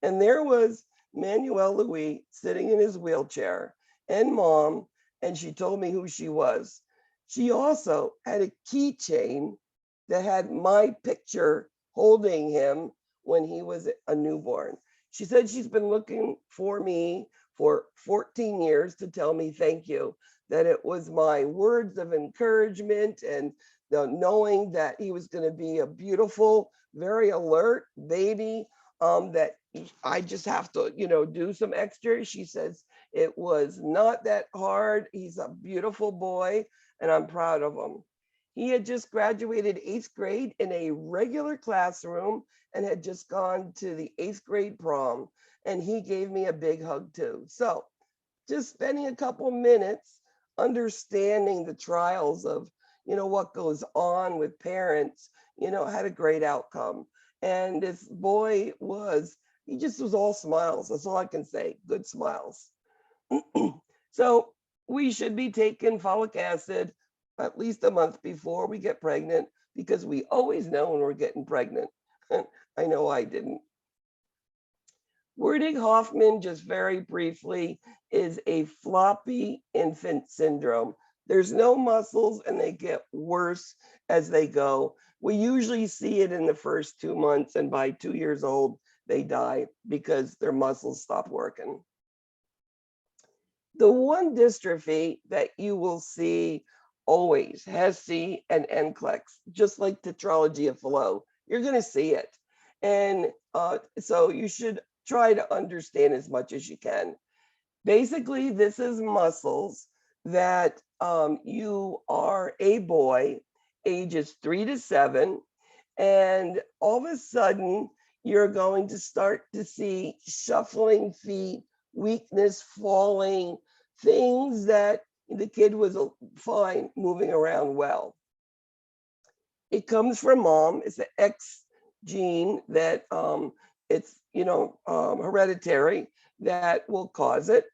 And there was Manuel Louis sitting in his wheelchair and mom, and she told me who she was. She also had a keychain that had my picture holding him when he was a newborn. She said she's been looking for me for 14 years to tell me thank you, that it was my words of encouragement and the knowing that he was going to be a beautiful, very alert baby, that I just have to, you know, do some extra. She says it was not that hard. He's a beautiful boy and I'm proud of him. He had just graduated 8th grade in a regular classroom and had just gone to the 8th grade prom. And he gave me a big hug too. So just spending a couple minutes understanding the trials of, you know, what goes on with parents, you know, had a great outcome. And this boy he just was all smiles. That's all I can say. Good smiles. So we should be taking folic acid at least a month before we get pregnant, because we always know when we're getting pregnant. I know I didn't. Werdig-Hoffman, just very briefly, is a floppy infant syndrome. There's no muscles and they get worse as they go. We usually see it in the first 2 months, and by 2 years old, they die because their muscles stop working. The one dystrophy that you will see always has C and NCLEX, just like tetralogy of Fallot. You're going to see it. And so you should try to understand as much as you can. Basically, this is muscles that you are a boy, ages 3 to 7, and all of a sudden you're going to start to see shuffling feet, weakness, falling, things that the kid was fine moving around well. It comes from mom. It's the X gene that it's, you know, hereditary, that will cause it.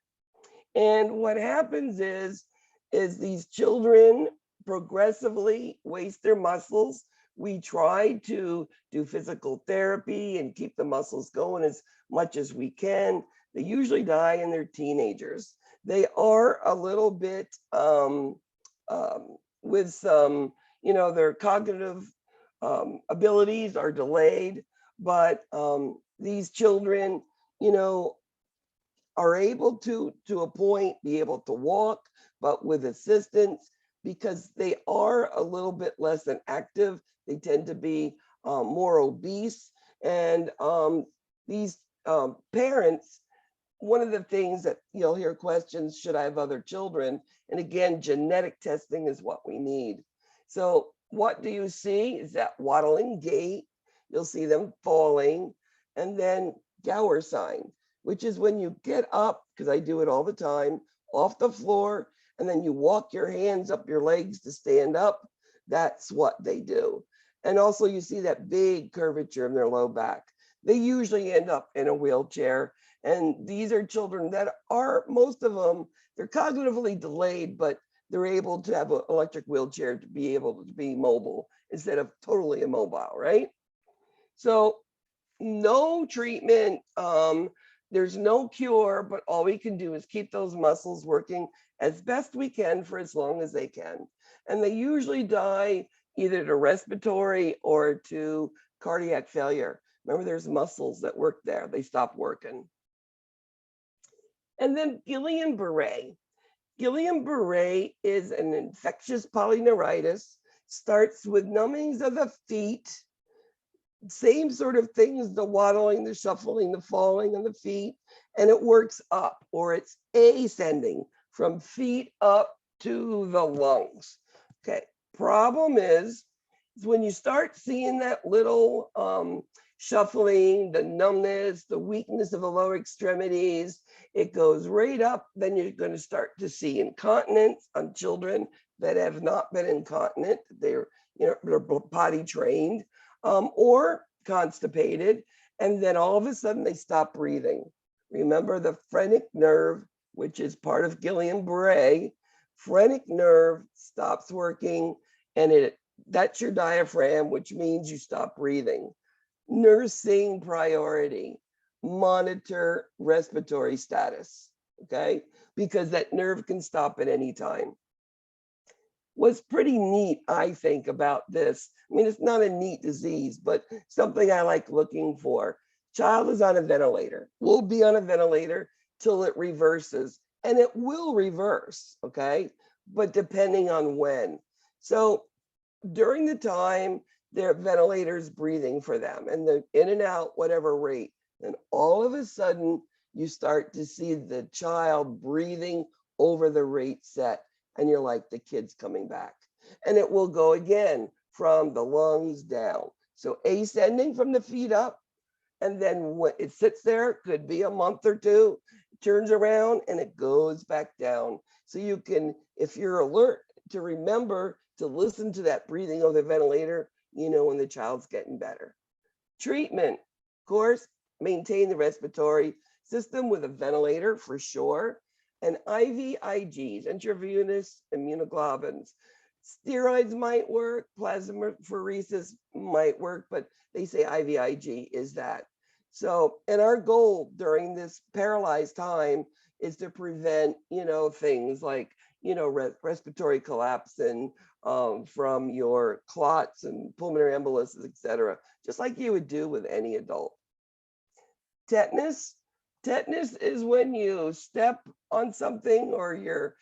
And what happens is these children progressively waste their muscles. We try to do physical therapy and keep the muscles going as much as we can. They usually die in their teenagers. They are a little bit with some, you know, their cognitive abilities are delayed, but these children, you know, are able to a point, be able to walk, but with assistance, because they are a little bit less than active. They tend to be more obese. And these parents, one of the things that you'll hear questions, should I have other children? And again, genetic testing is what we need. So what do you see is that waddling gait. You'll see them falling, and then Gower sign, which is when you get up, because I do it all the time, off the floor, and then you walk your hands up your legs to stand up. That's what they do. And also you see that big curvature in their low back. They usually end up in a wheelchair. And these are children that are, most of them, they're cognitively delayed, but they're able to have an electric wheelchair to be able to be mobile instead of totally immobile, right? So no treatment, there's no cure, but all we can do is keep those muscles working as best we can for as long as they can. And they usually die either to respiratory or to cardiac failure. Remember, there's muscles that work there, they stop working. And then Guillain-Barré. Guillain-Barré is an infectious polyneuritis, starts with numbings of the feet, same sort of things, the waddling, the shuffling, the falling on the feet, and it works up, or it's ascending from feet up to the lungs. Okay, problem is when you start seeing that little shuffling, the numbness, the weakness of the lower extremities, it goes right up, then you're going to start to see incontinence on children that have not been incontinent. They're potty trained, or constipated, and then all of a sudden they stop breathing. Remember the phrenic nerve, which is part of Guillain-Barré, phrenic nerve stops working, and that's your diaphragm, which means you stop breathing. Nursing priority, monitor respiratory status, okay? Because that nerve can stop at any time. What's pretty neat, I think, about this, I mean, it's not a neat disease, but something I like looking for. Child is on a ventilator, will be on a ventilator till it reverses, and it will reverse, okay? But depending on when. So during the time, their ventilators breathing for them, and they're in and out, whatever rate. And all of a sudden, you start to see the child breathing over the rate set. And you're like, the kid's coming back. And it will go again from the lungs down. So ascending from the feet up, and then when it sits there, could be a month or two, turns around and it goes back down. So you can, if you're alert to remember to listen to that breathing over the ventilator, you know when the child's getting better. Treatment, of course, maintain the respiratory system with a ventilator for sure. And IVIGs, intravenous immunoglobulins. Steroids might work, plasmapheresis might work, but they say IVIG is that. So, and our goal during this paralyzed time is to prevent, things like, respiratory collapse and from your clots and pulmonary embolisms, et cetera, just like you would do with any adult. Tetanus. Tetanus is when you step on something or you're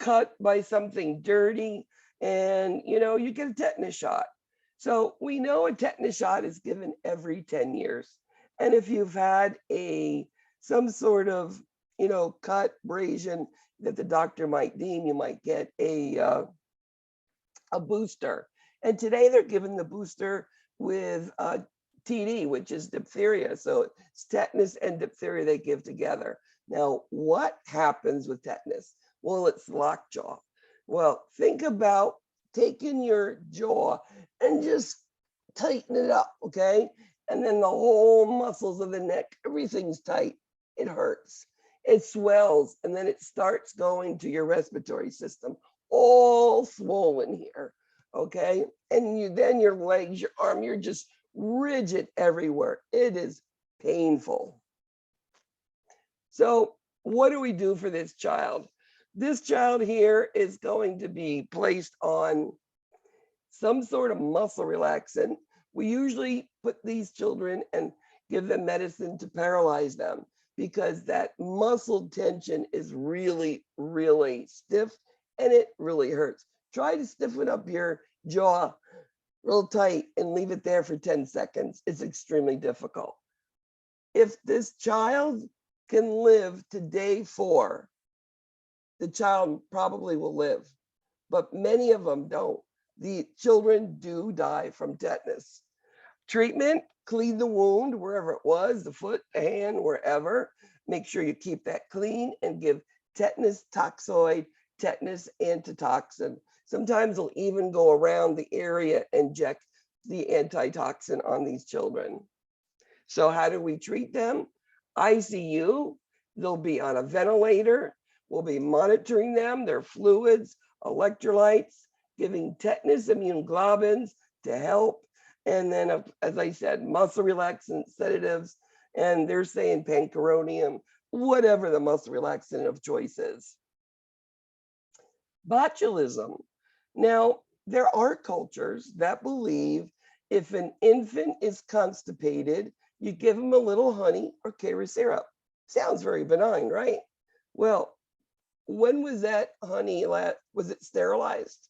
cut by something dirty and you get a tetanus shot. So we know a tetanus shot is given every 10 years. And if you've had some sort of cut, abrasion that the doctor might deem, you might get a booster. And today they're given the booster with TD, which is diphtheria. So it's tetanus and diphtheria they give together. Now, what happens with tetanus? Well, it's lockjaw. Well, think about taking your jaw and just tighten it up, okay? And then the whole muscles of the neck, everything's tight. It hurts. It swells, and then it starts going to your respiratory system, all swollen here, okay? And then your legs, your arm, you're just rigid everywhere. It is painful. So what do we do for this child? This child here is going to be placed on some sort of muscle relaxant. We usually put these children and give them medicine to paralyze them because that muscle tension is really, really stiff and it really hurts. Try to stiffen up your jaw real tight and leave it there for 10 seconds. It's extremely difficult. If this child can live to day 4, the child probably will live, but many of them don't. the children do die from tetanus. Treatment, clean the wound wherever it was, the foot, the hand, wherever. Make sure you keep that clean and give tetanus toxoid, tetanus antitoxin. Sometimes they'll even go around the area and inject the antitoxin on these children. So how do we treat them? ICU, they'll be on a ventilator. We'll be monitoring them, their fluids, electrolytes, giving tetanus immune globulins to help. And then, as I said, muscle relaxant sedatives, and they're saying pancuronium, whatever the muscle relaxant of choice is. Botulism. Now, there are cultures that believe if an infant is constipated, you give them a little honey or Kara syrup. Sounds very benign, right? Well, when was that honey was it sterilized?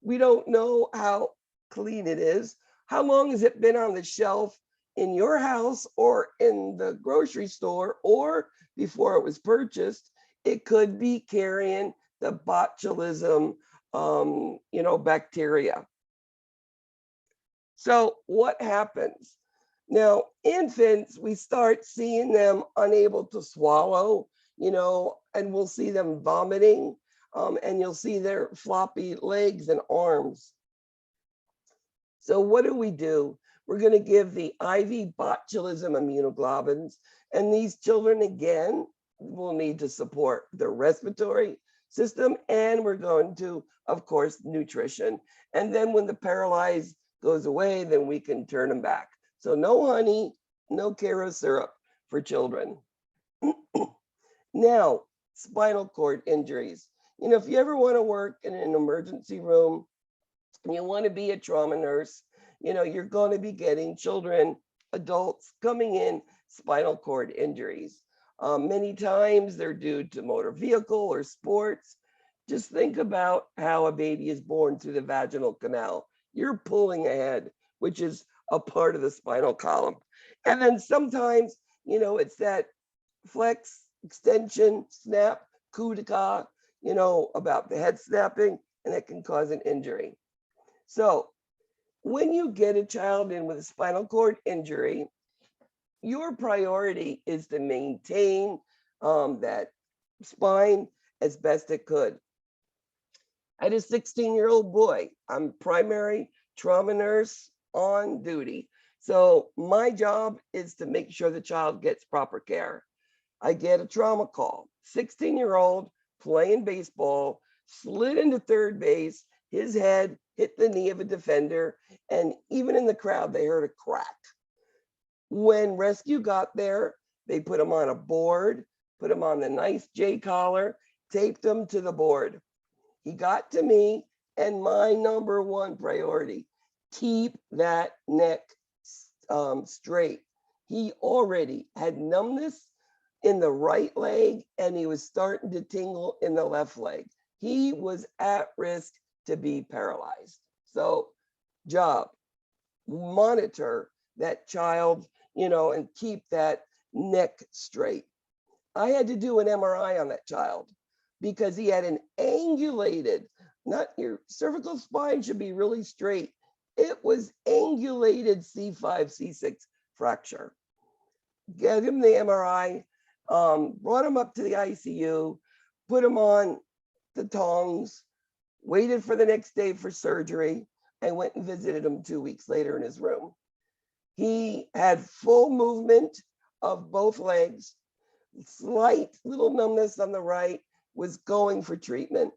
We don't know how clean it is. How long has it been on the shelf in your house or in the grocery store or before it was purchased? It could be carrying the botulism, bacteria. So what happens? Now, infants, we start seeing them unable to swallow, and we'll see them vomiting, and you'll see their floppy legs and arms. So what do? We're going to give the IV botulism immunoglobulins, and these children, again, will need to support their respiratory system, and we're going to, of course, nutrition. And then when the paralyzed goes away, then we can turn them back. So no honey, no Karo syrup for children. Now, spinal cord injuries. If you ever want to work in an emergency room and you want to be a trauma nurse, you're going to be getting children, adults coming in spinal cord injuries. Many times they're due to motor vehicle or sports. Just think about how a baby is born through the vaginal canal. You're pulling ahead, which is a part of the spinal column. And then sometimes, it's that flex, extension, snap, coup de grace, about the head snapping, and it can cause an injury. So when you get a child in with a spinal cord injury, your priority is to maintain that spine as best it could. I had a 16-year-old boy. I'm primary trauma nurse on duty. So my job is to make sure the child gets proper care. I get a trauma call. 16-year-old playing baseball, slid into third base. His head hit the knee of a defender. And even in the crowd, they heard a crack. When rescue got there, they put him on a board, put him on the nice J collar, taped him to the board. He got to me, and my number one priority, keep that neck straight. He already had numbness in the right leg, and he was starting to tingle in the left leg. He was at risk to be paralyzed. So, job, monitor that child, and keep that neck straight. I had to do an MRI on that child because he had an angulated, not your cervical spine should be really straight. It was angulated C5, C6 fracture. Gave him the MRI, brought him up to the ICU, put him on the tongs, waited for the next day for surgery, and went and visited him 2 weeks later in his room. He had full movement of both legs, slight little numbness on the right, was going for treatment.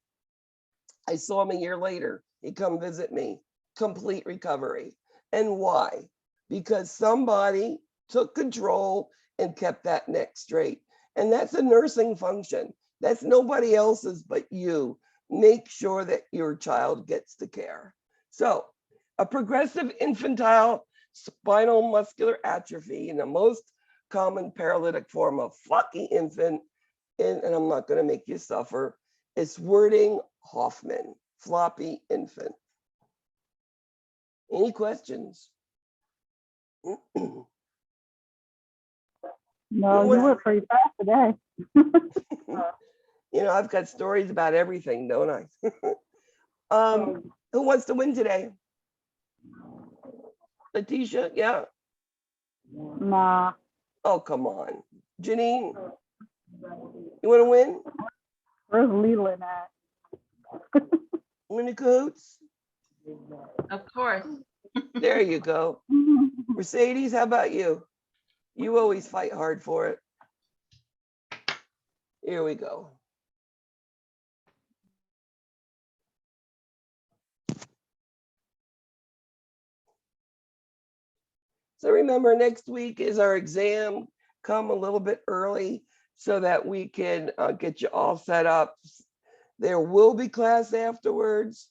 I saw him a year later. He come visit me, complete recovery. And why? Because somebody took control and kept that neck straight. And that's a nursing function. That's nobody else's but you. Make sure that your child gets the care. So a progressive infantile spinal muscular atrophy, and the most common paralytic form of floppy infant, and I'm not going to make you suffer, it's wording Hoffman, floppy infant. Any questions? No, you were pretty fast today. I've got stories about everything, don't I? Who wants to win today? Letitia, yeah. Nah. Oh, come on. Janine, you want to win? Where's Leland at? Win the cahoots? Of course. There you go. Mercedes, how about you? You always fight hard for it. Here we go. So remember, next week is our exam. Come a little bit early so that we can get you all set up. There will be class afterwards.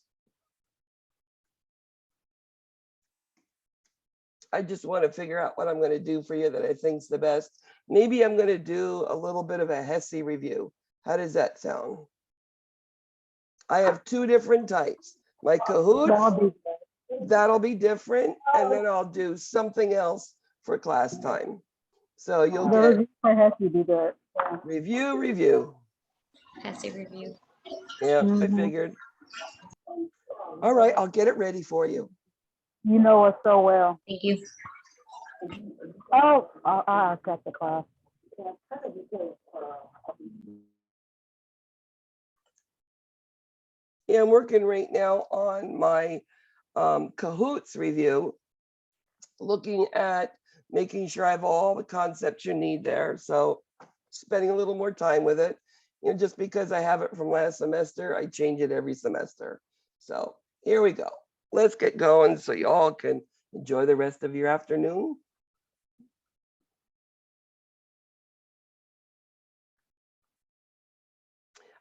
I just want to figure out what I'm going to do for you that I think's the best. Maybe I'm going to do a little bit of a HESI review. How does that sound? I have two different types. My cahoots, that'll be different, and then I'll do something else for class time. So you'll get review. HESI review. Yeah, I figured. All right, I'll get it ready for you. You know us so well. Thank you. Oh, I got the class. Yeah, I'm working right now on my cahoots review, looking at making sure I have all the concepts you need there. So spending a little more time with it. You know, just because I have it from last semester, I change it every semester. So here we go. Let's get going so you all can enjoy the rest of your afternoon.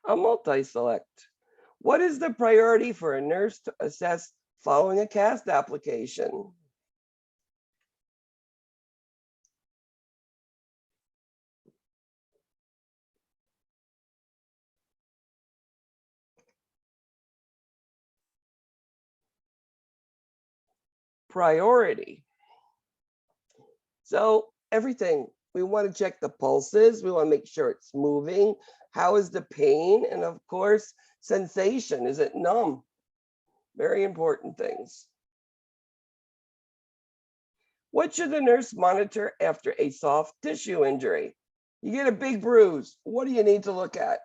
I'll multi-select. What is the priority for a nurse to assess following a CAST application? Priority. So everything, we want to check the pulses. We want to make sure it's moving. How is the pain? And of course, sensation. Is it numb? Very important things. What should the nurse monitor after a soft tissue injury? You get a big bruise. What do you need to look at?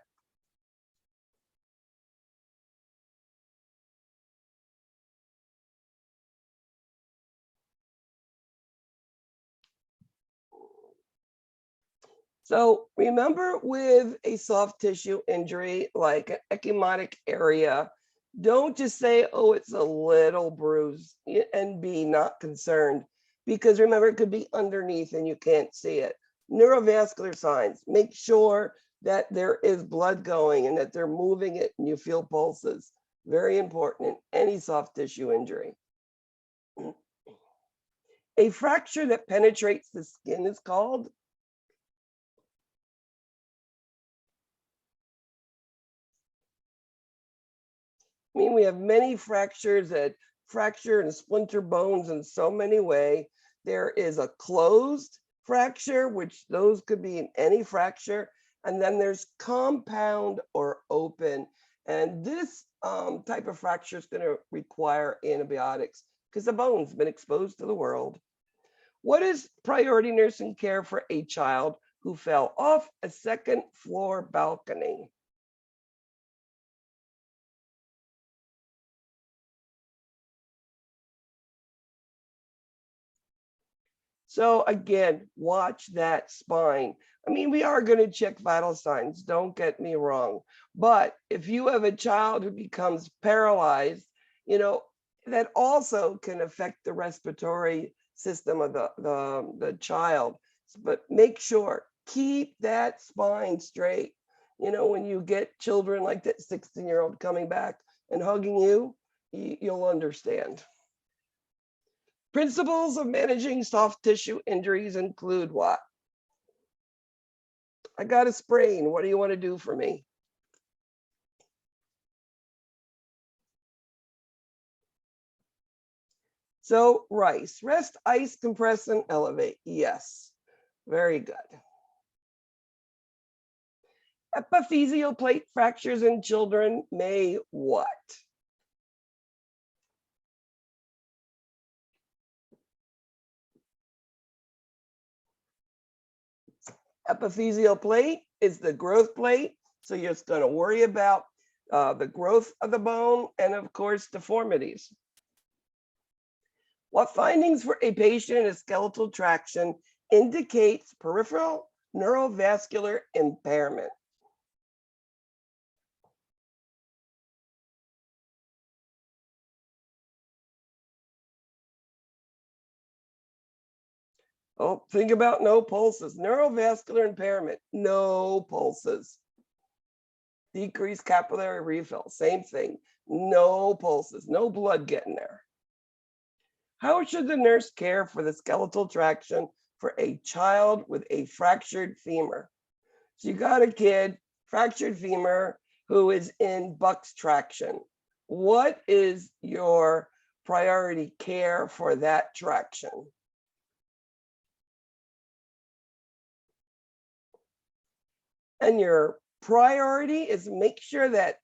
So remember, with a soft tissue injury, like an ecchymotic area, don't just say, oh, it's a little bruise, and be not concerned, because remember, it could be underneath and you can't see it. Neurovascular signs, make sure that there is blood going and that they're moving it and you feel pulses. Very important in any soft tissue injury. A fracture that penetrates the skin is called? I mean, we have many fractures that fracture and splinter bones in so many ways. There is a closed fracture, which those could be in any fracture. And then there's compound or open. And this type of fracture is going to require antibiotics because the bone's been exposed to the world. What is priority nursing care for a child who fell off a second floor balcony? So again, watch that spine. I mean, we are going to check vital signs, don't get me wrong. But if you have a child who becomes paralyzed, you know, that also can affect the respiratory system of the child. But make sure, keep that spine straight. You know, when you get children like that 16-year-old coming back and hugging you, you'll understand. Principles of managing soft tissue injuries include what? I got a sprain. What do you want to do for me? So Rice, rest, ice, compress, and elevate. Yes, very good. Epiphyseal plate fractures in children may what? Epiphyseal plate is the growth plate. So you're just going to worry about the growth of the bone and, of course, deformities. What findings for a patient in skeletal traction indicates peripheral neurovascular impairment? Oh, think about no pulses. Neurovascular impairment, no pulses. Decreased capillary refill, same thing. No pulses, no blood getting there. How should the nurse care for the skeletal traction for a child with a fractured femur? So you got a kid, fractured femur, who is in Buck's traction. What is your priority care for that traction? And your priority is make sure that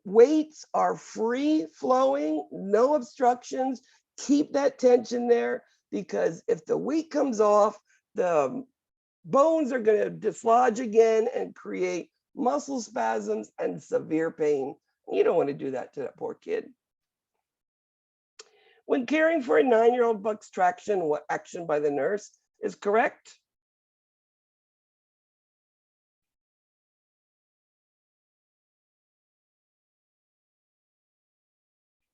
weights are free flowing, no obstructions, keep that tension there, because if the weight comes off, the bones are going to dislodge again and create muscle spasms and severe pain. You don't want to do that to that poor kid. When caring for a 9-year-old Buck's traction, what action by the nurse is correct?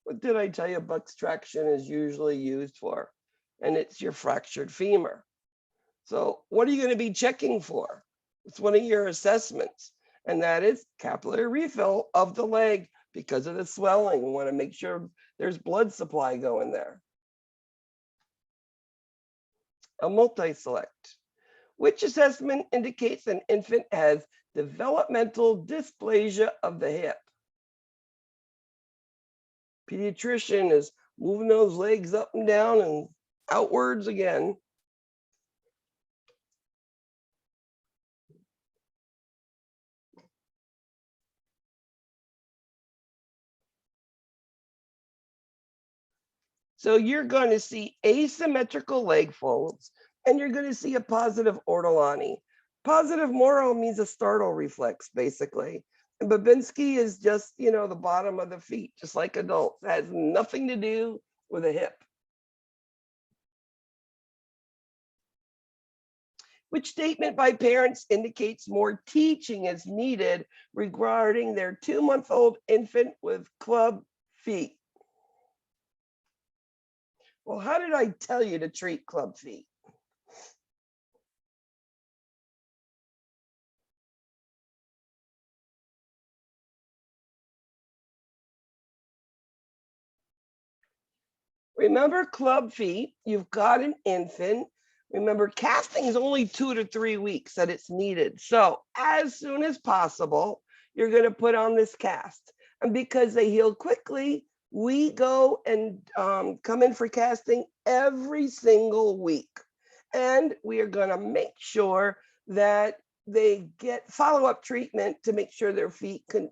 What did I tell you Buck's traction is usually used for? And it's your fractured femur. So what are you going to be checking for? It's one of your assessments, and that is capillary refill of the leg because of the swelling. We want to make sure there's blood supply going there. A multi-select. Which assessment indicates an infant has developmental dysplasia of the hip? Pediatrician is moving those legs up and down and outwards again. So you're going to see asymmetrical leg folds, and you're going to see a positive ortolani. Positive Moro means a startle reflex, basically. And Babinski is just, the bottom of the feet, just like adults. It has nothing to do with a hip. Which statement by parents indicates more teaching is needed regarding their 2-month-old infant with club feet? Well, how did I tell you to treat club feet? Remember club feet, you've got an infant. Remember, casting is only 2 to 3 weeks that it's needed. So as soon as possible, you're going to put on this cast. And because they heal quickly, we go and come in for casting every single week. And we are going to make sure that they get follow-up treatment to make sure their feet can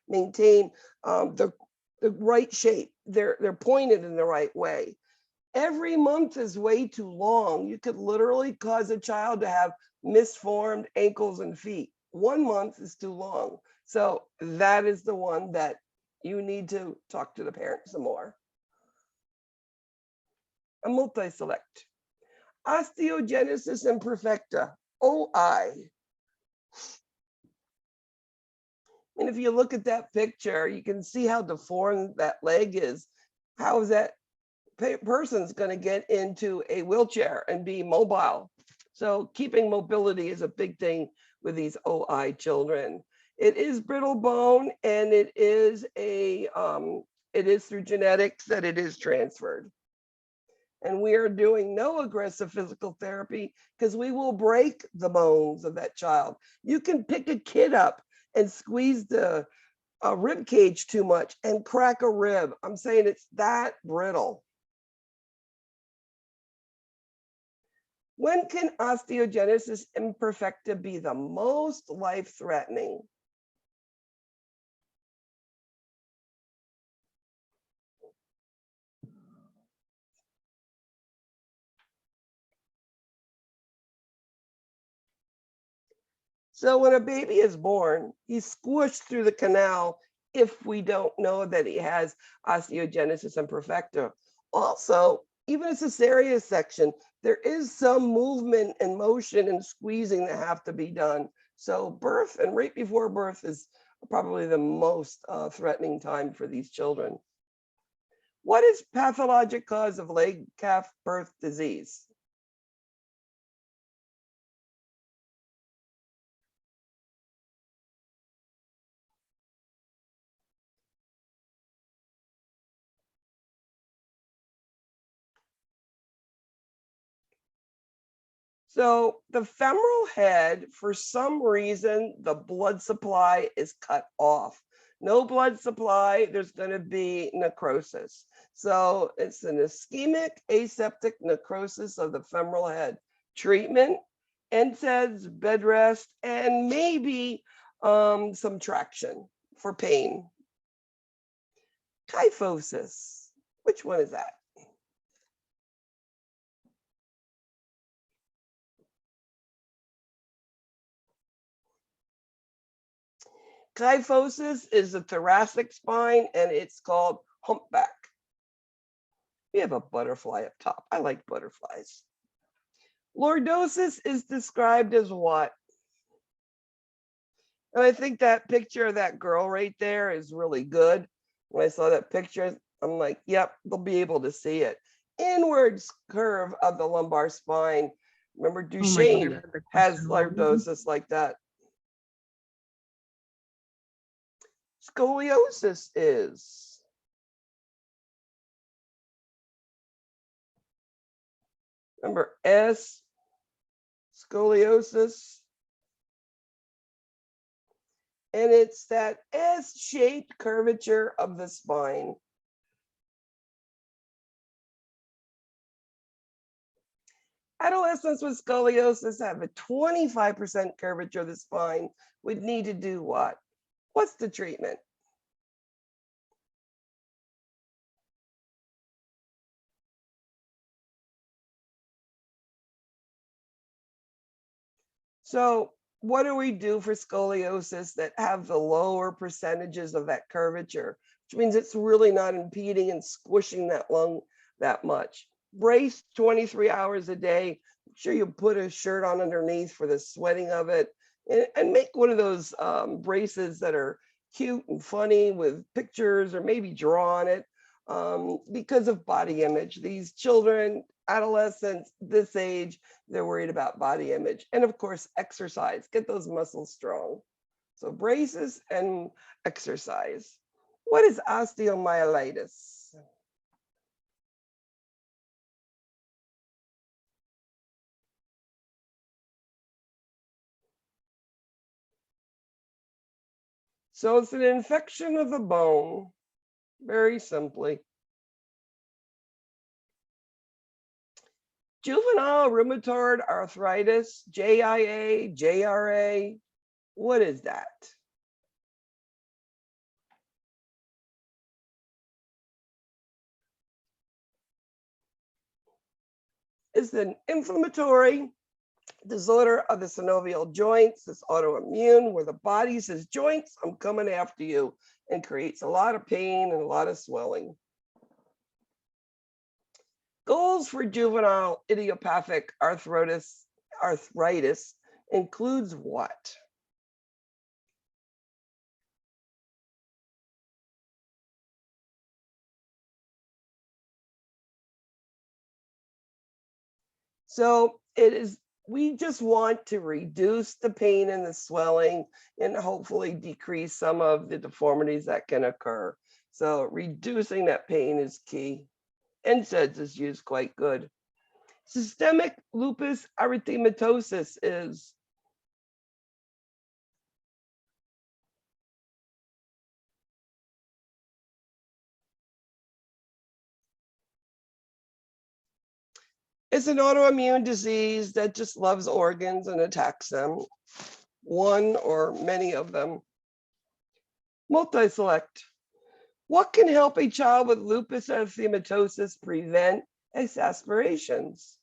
maintain the right shape. They're pointed in the right way. Every month is way too long. You could literally cause a child to have misformed ankles and feet. 1 month is too long. So that is the one that you need to talk to the parents some more. A multi-select. Osteogenesis imperfecta, OI. And if you look at that picture, you can see how deformed that leg is. How is that person's going to get into a wheelchair and be mobile? So keeping mobility is a big thing with these OI children. It is brittle bone, and it is through genetics that it is transferred. And we are doing no aggressive physical therapy because we will break the bones of that child. You can pick a kid up and squeeze the rib cage too much and crack a rib. I'm saying it's that brittle. When can osteogenesis imperfecta be the most life-threatening? So when a baby is born, he's squished through the canal if we don't know that he has osteogenesis imperfecta. Also, even a cesarean section, there is some movement and motion and squeezing that have to be done. So birth and right before birth is probably the most threatening time for these children. What is pathologic cause of leg calf birth disease? So the femoral head, for some reason, the blood supply is cut off. No blood supply, there's going to be necrosis. So it's an ischemic aseptic necrosis of the femoral head. Treatment, NSAIDs, bed rest, and maybe some traction for pain. Kyphosis, which one is that? Kyphosis is the thoracic spine and it's called humpback. We have a butterfly up top. I like butterflies. Lordosis is described as what? And I think that picture of that girl right there is really good. When I saw that picture, I'm like, yep, they'll be able to see it. Inwards curve of the lumbar spine. Remember, Duchenne has lordosis like that. Scoliosis is. Remember S, scoliosis. And it's that S-shaped curvature of the spine. Adolescents with scoliosis have a 25% curvature of the spine, would need to do what? What's the treatment? So what do we do for scoliosis that have the lower percentages of that curvature, which means it's really not impeding and squishing that lung that much? Brace 23 hours a day. Make sure you put a shirt on underneath for the sweating of it, and make one of those braces that are cute and funny with pictures, or maybe draw on it, because of body image. These children, adolescents this age, they're worried about body image. And of course, exercise, get those muscles strong. So braces and exercise. What is osteomyelitis? So it's an infection of the bone, very simply. Juvenile rheumatoid arthritis, JIA, JRA, what is that? It's an inflammatory disorder of the synovial joints. It's autoimmune, where the body says, joints, I'm coming after you, and creates a lot of pain and a lot of swelling. Goals for juvenile idiopathic arthritis includes what? So we just want to reduce the pain and the swelling and hopefully decrease some of the deformities that can occur. So reducing that pain is key. NSAIDs is used quite good. Systemic lupus erythematosus is. It's an autoimmune disease that just loves organs and attacks them, one or many of them. Multi-select. What can help a child with lupus erythematosus prevent exasperations?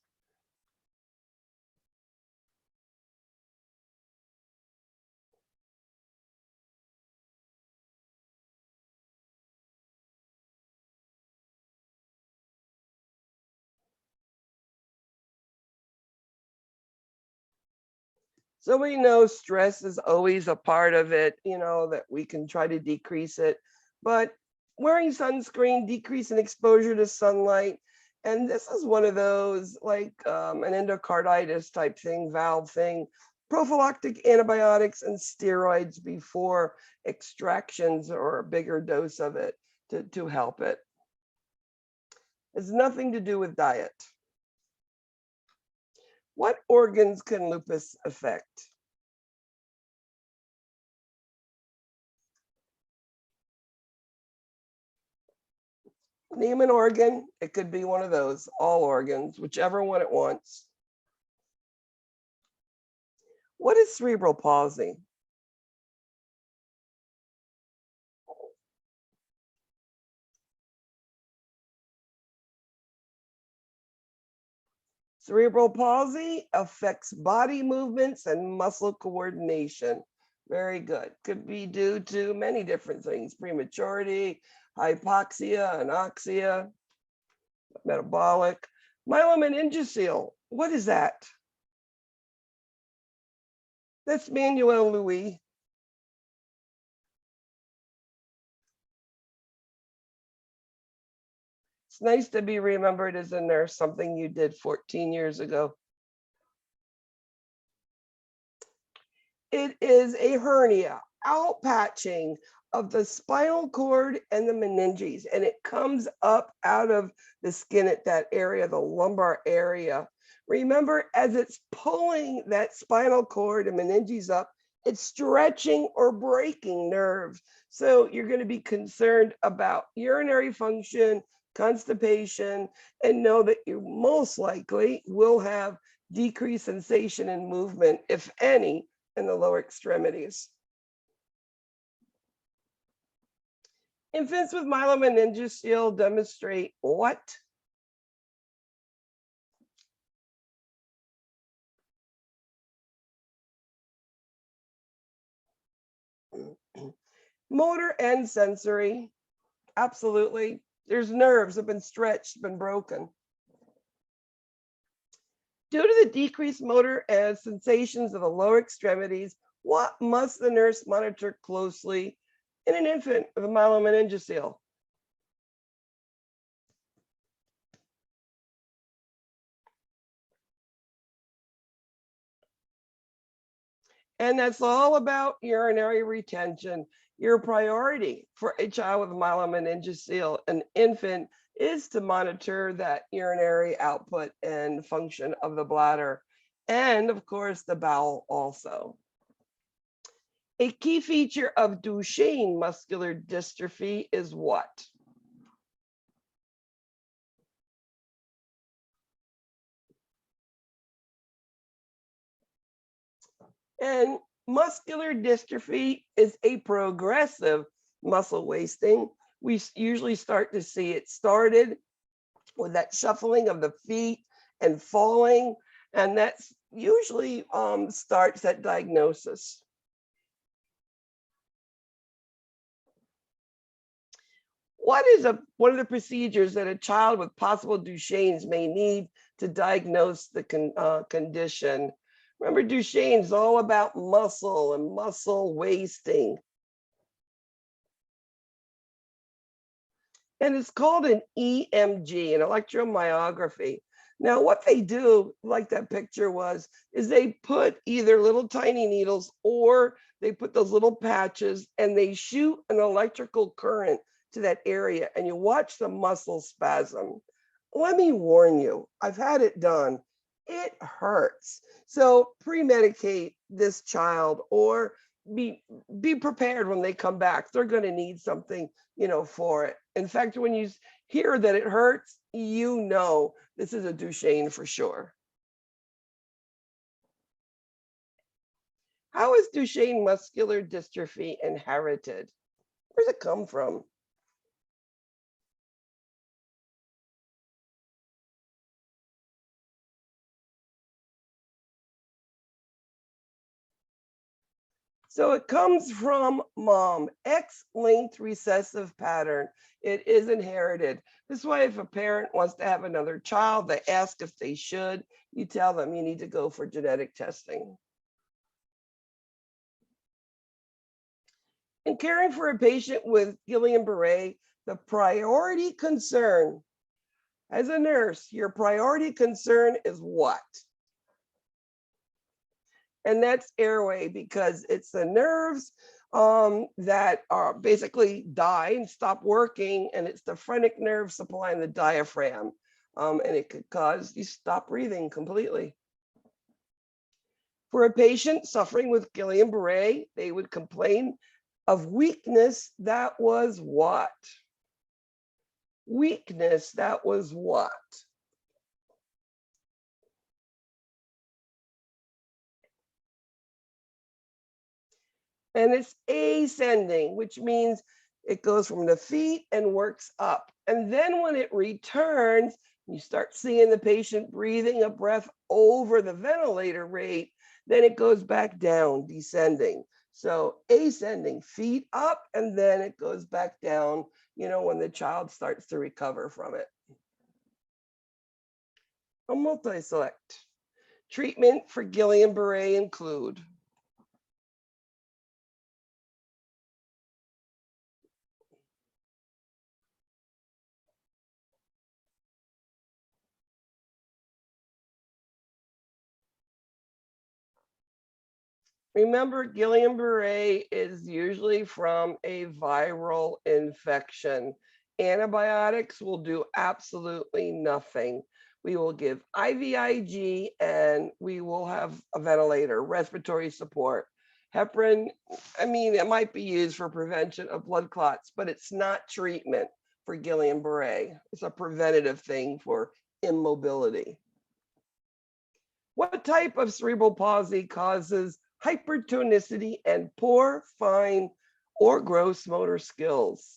So we know stress is always a part of it, that we can try to decrease it. But wearing sunscreen, decreasing exposure to sunlight. And this is one of those like an endocarditis type thing, valve thing, prophylactic antibiotics and steroids before extractions or a bigger dose of it to help it. It's nothing to do with diet. What organs can lupus affect? Name an organ. It could be one of those, all organs, whichever one it wants. What is cerebral palsy? Cerebral palsy affects body movements and muscle coordination. Very good. Could be due to many different things: prematurity, hypoxia, anoxia, metabolic. Myelomeningocele, what is that? That's Manuel Louis. It's nice to be remembered as a nurse, something you did 14 years ago. It is a hernia, outpatching of the spinal cord and the meninges, and it comes up out of the skin at that area, the lumbar area. Remember, as it's pulling that spinal cord and meninges up, it's stretching or breaking nerves. So you're going to be concerned about urinary function, constipation, and know that you most likely will have decreased sensation and movement, if any, in the lower extremities. Infants with myelomeningocele demonstrate what? Motor and sensory. Absolutely. There's nerves have been stretched, been broken. Due to the decreased motor and sensations of the lower extremities, what must the nurse monitor closely in an infant with a myelomeningocele? And that's all about urinary retention. Your priority for a child with myelomeningocele, an infant, is to monitor that urinary output and function of the bladder, and of course the bowel also. A key feature of Duchenne muscular dystrophy is what? And muscular dystrophy is a progressive muscle wasting. We usually start to see it started with that shuffling of the feet and falling, and that's usually starts at diagnosis. What is one of the procedures that a child with possible Duchenne's may need to diagnose the condition? Remember, Duchenne is all about muscle and muscle wasting. And it's called an EMG, an electromyography. Now, what they do, like that picture was, is they put either little tiny needles or they put those little patches and they shoot an electrical current to that area and you watch the muscle spasm. Let me warn you, I've had it done. It hurts. So pre-medicate this child or be prepared when they come back. They're going to need something, for it. In fact, when you hear that it hurts, this is a Duchenne for sure. How is Duchenne muscular dystrophy inherited? Where does it come from? So it comes from mom, X-linked recessive pattern. It is inherited. This is why if a parent wants to have another child, they ask if they should. You tell them you need to go for genetic testing. In caring for a patient with Guillain-Barré, the priority concern, as a nurse, your priority concern is what? And that's airway, because it's the nerves that are basically die and stop working, and it's the phrenic nerve supplying the diaphragm, and it could cause you stop breathing completely. For a patient suffering with Guillain-Barré, they would complain of weakness. That was what? Weakness, that was what? And it's ascending, which means it goes from the feet and works up. And then when it returns, you start seeing the patient breathing a breath over the ventilator rate, then it goes back down, descending. So ascending, feet up, and then it goes back down, when the child starts to recover from it. A multi-select. Treatment for Guillain-Barré include remember, Guillain-Barré is usually from a viral infection. Antibiotics will do absolutely nothing. We will give IVIG and we will have a ventilator, respiratory support. Heparin, it might be used for prevention of blood clots, but it's not treatment for Guillain-Barré. It's a preventative thing for immobility. What type of cerebral palsy causes hypertonicity and poor, fine, or gross motor skills?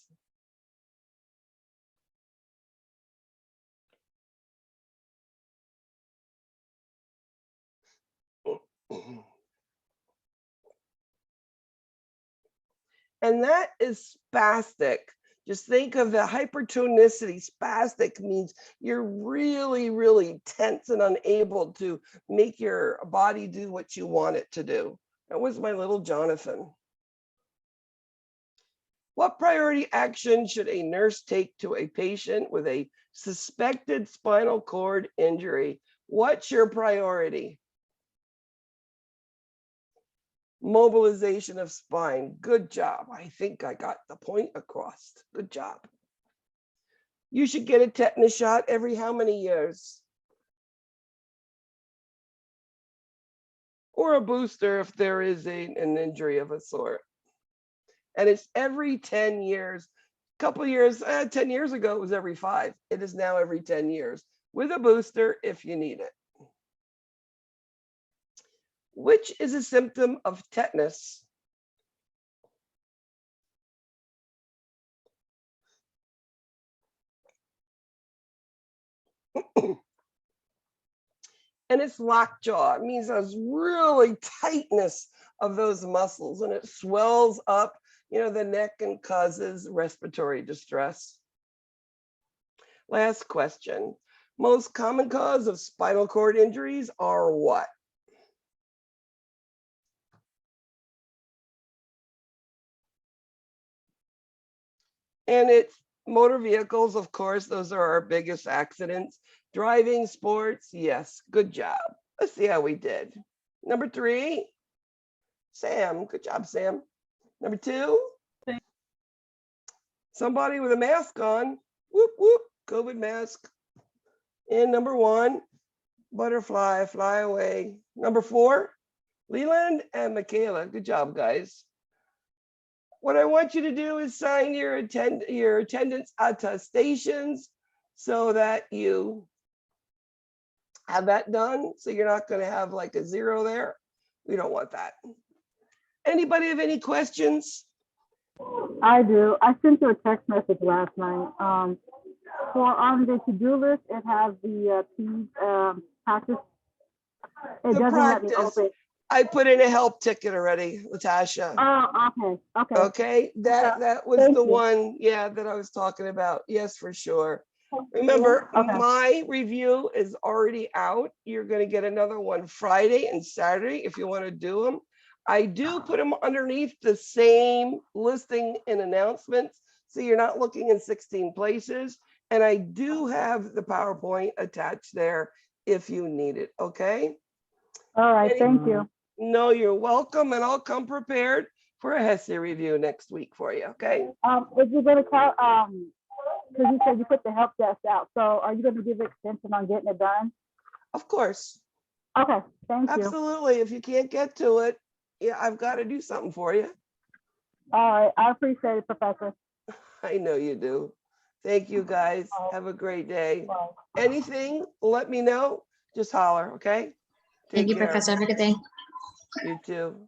And that is spastic. Just think of the hypertonicity. Spastic means you're really, really tense and unable to make your body do what you want it to do. That was my little Jonathan. What priority action should a nurse take to a patient with a suspected spinal cord injury? What's your priority? Mobilization of spine. Good job. I think I got the point across. Good job. You should get a tetanus shot every how many years? Or a booster if there is an injury of a sort. And it's every 10 years. Couple years, 10 years ago, it was every 5. It is now every 10 years with a booster if you need it. Which is a symptom of tetanus? And it's lockjaw. It means there's really tightness of those muscles, and it swells up, the neck and causes respiratory distress. Last question. Most common cause of spinal cord injuries are what? And it's motor vehicles, of course, those are our biggest accidents. Driving, sports, yes, good job. Let's see how we did. Number 3, Sam, good job, Sam. Number 2, somebody with a mask on, whoop, whoop, COVID mask. And number 1, butterfly, fly away. Number 4, Leland and Michaela, good job, guys. What I want you to do is sign your attendance attestations so that you have that done. So you're not going to have like a 0 there. We don't want that. Anybody have any questions? I do. I sent you a text message last night. For on the to-do list, it has the practice. It doesn't let me open. I put in a help ticket already, Latasha. Oh, okay. Okay, that was the one, that I was talking about. Yes, for sure. Remember, my review is already out. You're going to get another one Friday and Saturday if you want to do them. I do put them underneath the same listing and announcements, so you're not looking in 16 places. And I do have the PowerPoint attached there if you need it, okay? All right, Any- thank you. No, you're welcome, and I'll come prepared for a HESI review next week for you, okay? If you're gonna call, because you said you put the help desk out, so are you gonna give an extension on getting it done? Of course, Okay, thank you. absolutely. If you can't get to it, yeah, I've got to do something for you. All right, I appreciate it, Professor. I know you do. Thank you, guys. Have a great day. Anything, let me know. Just holler, okay? Thank Take you, care. Professor. Have a good day. You too.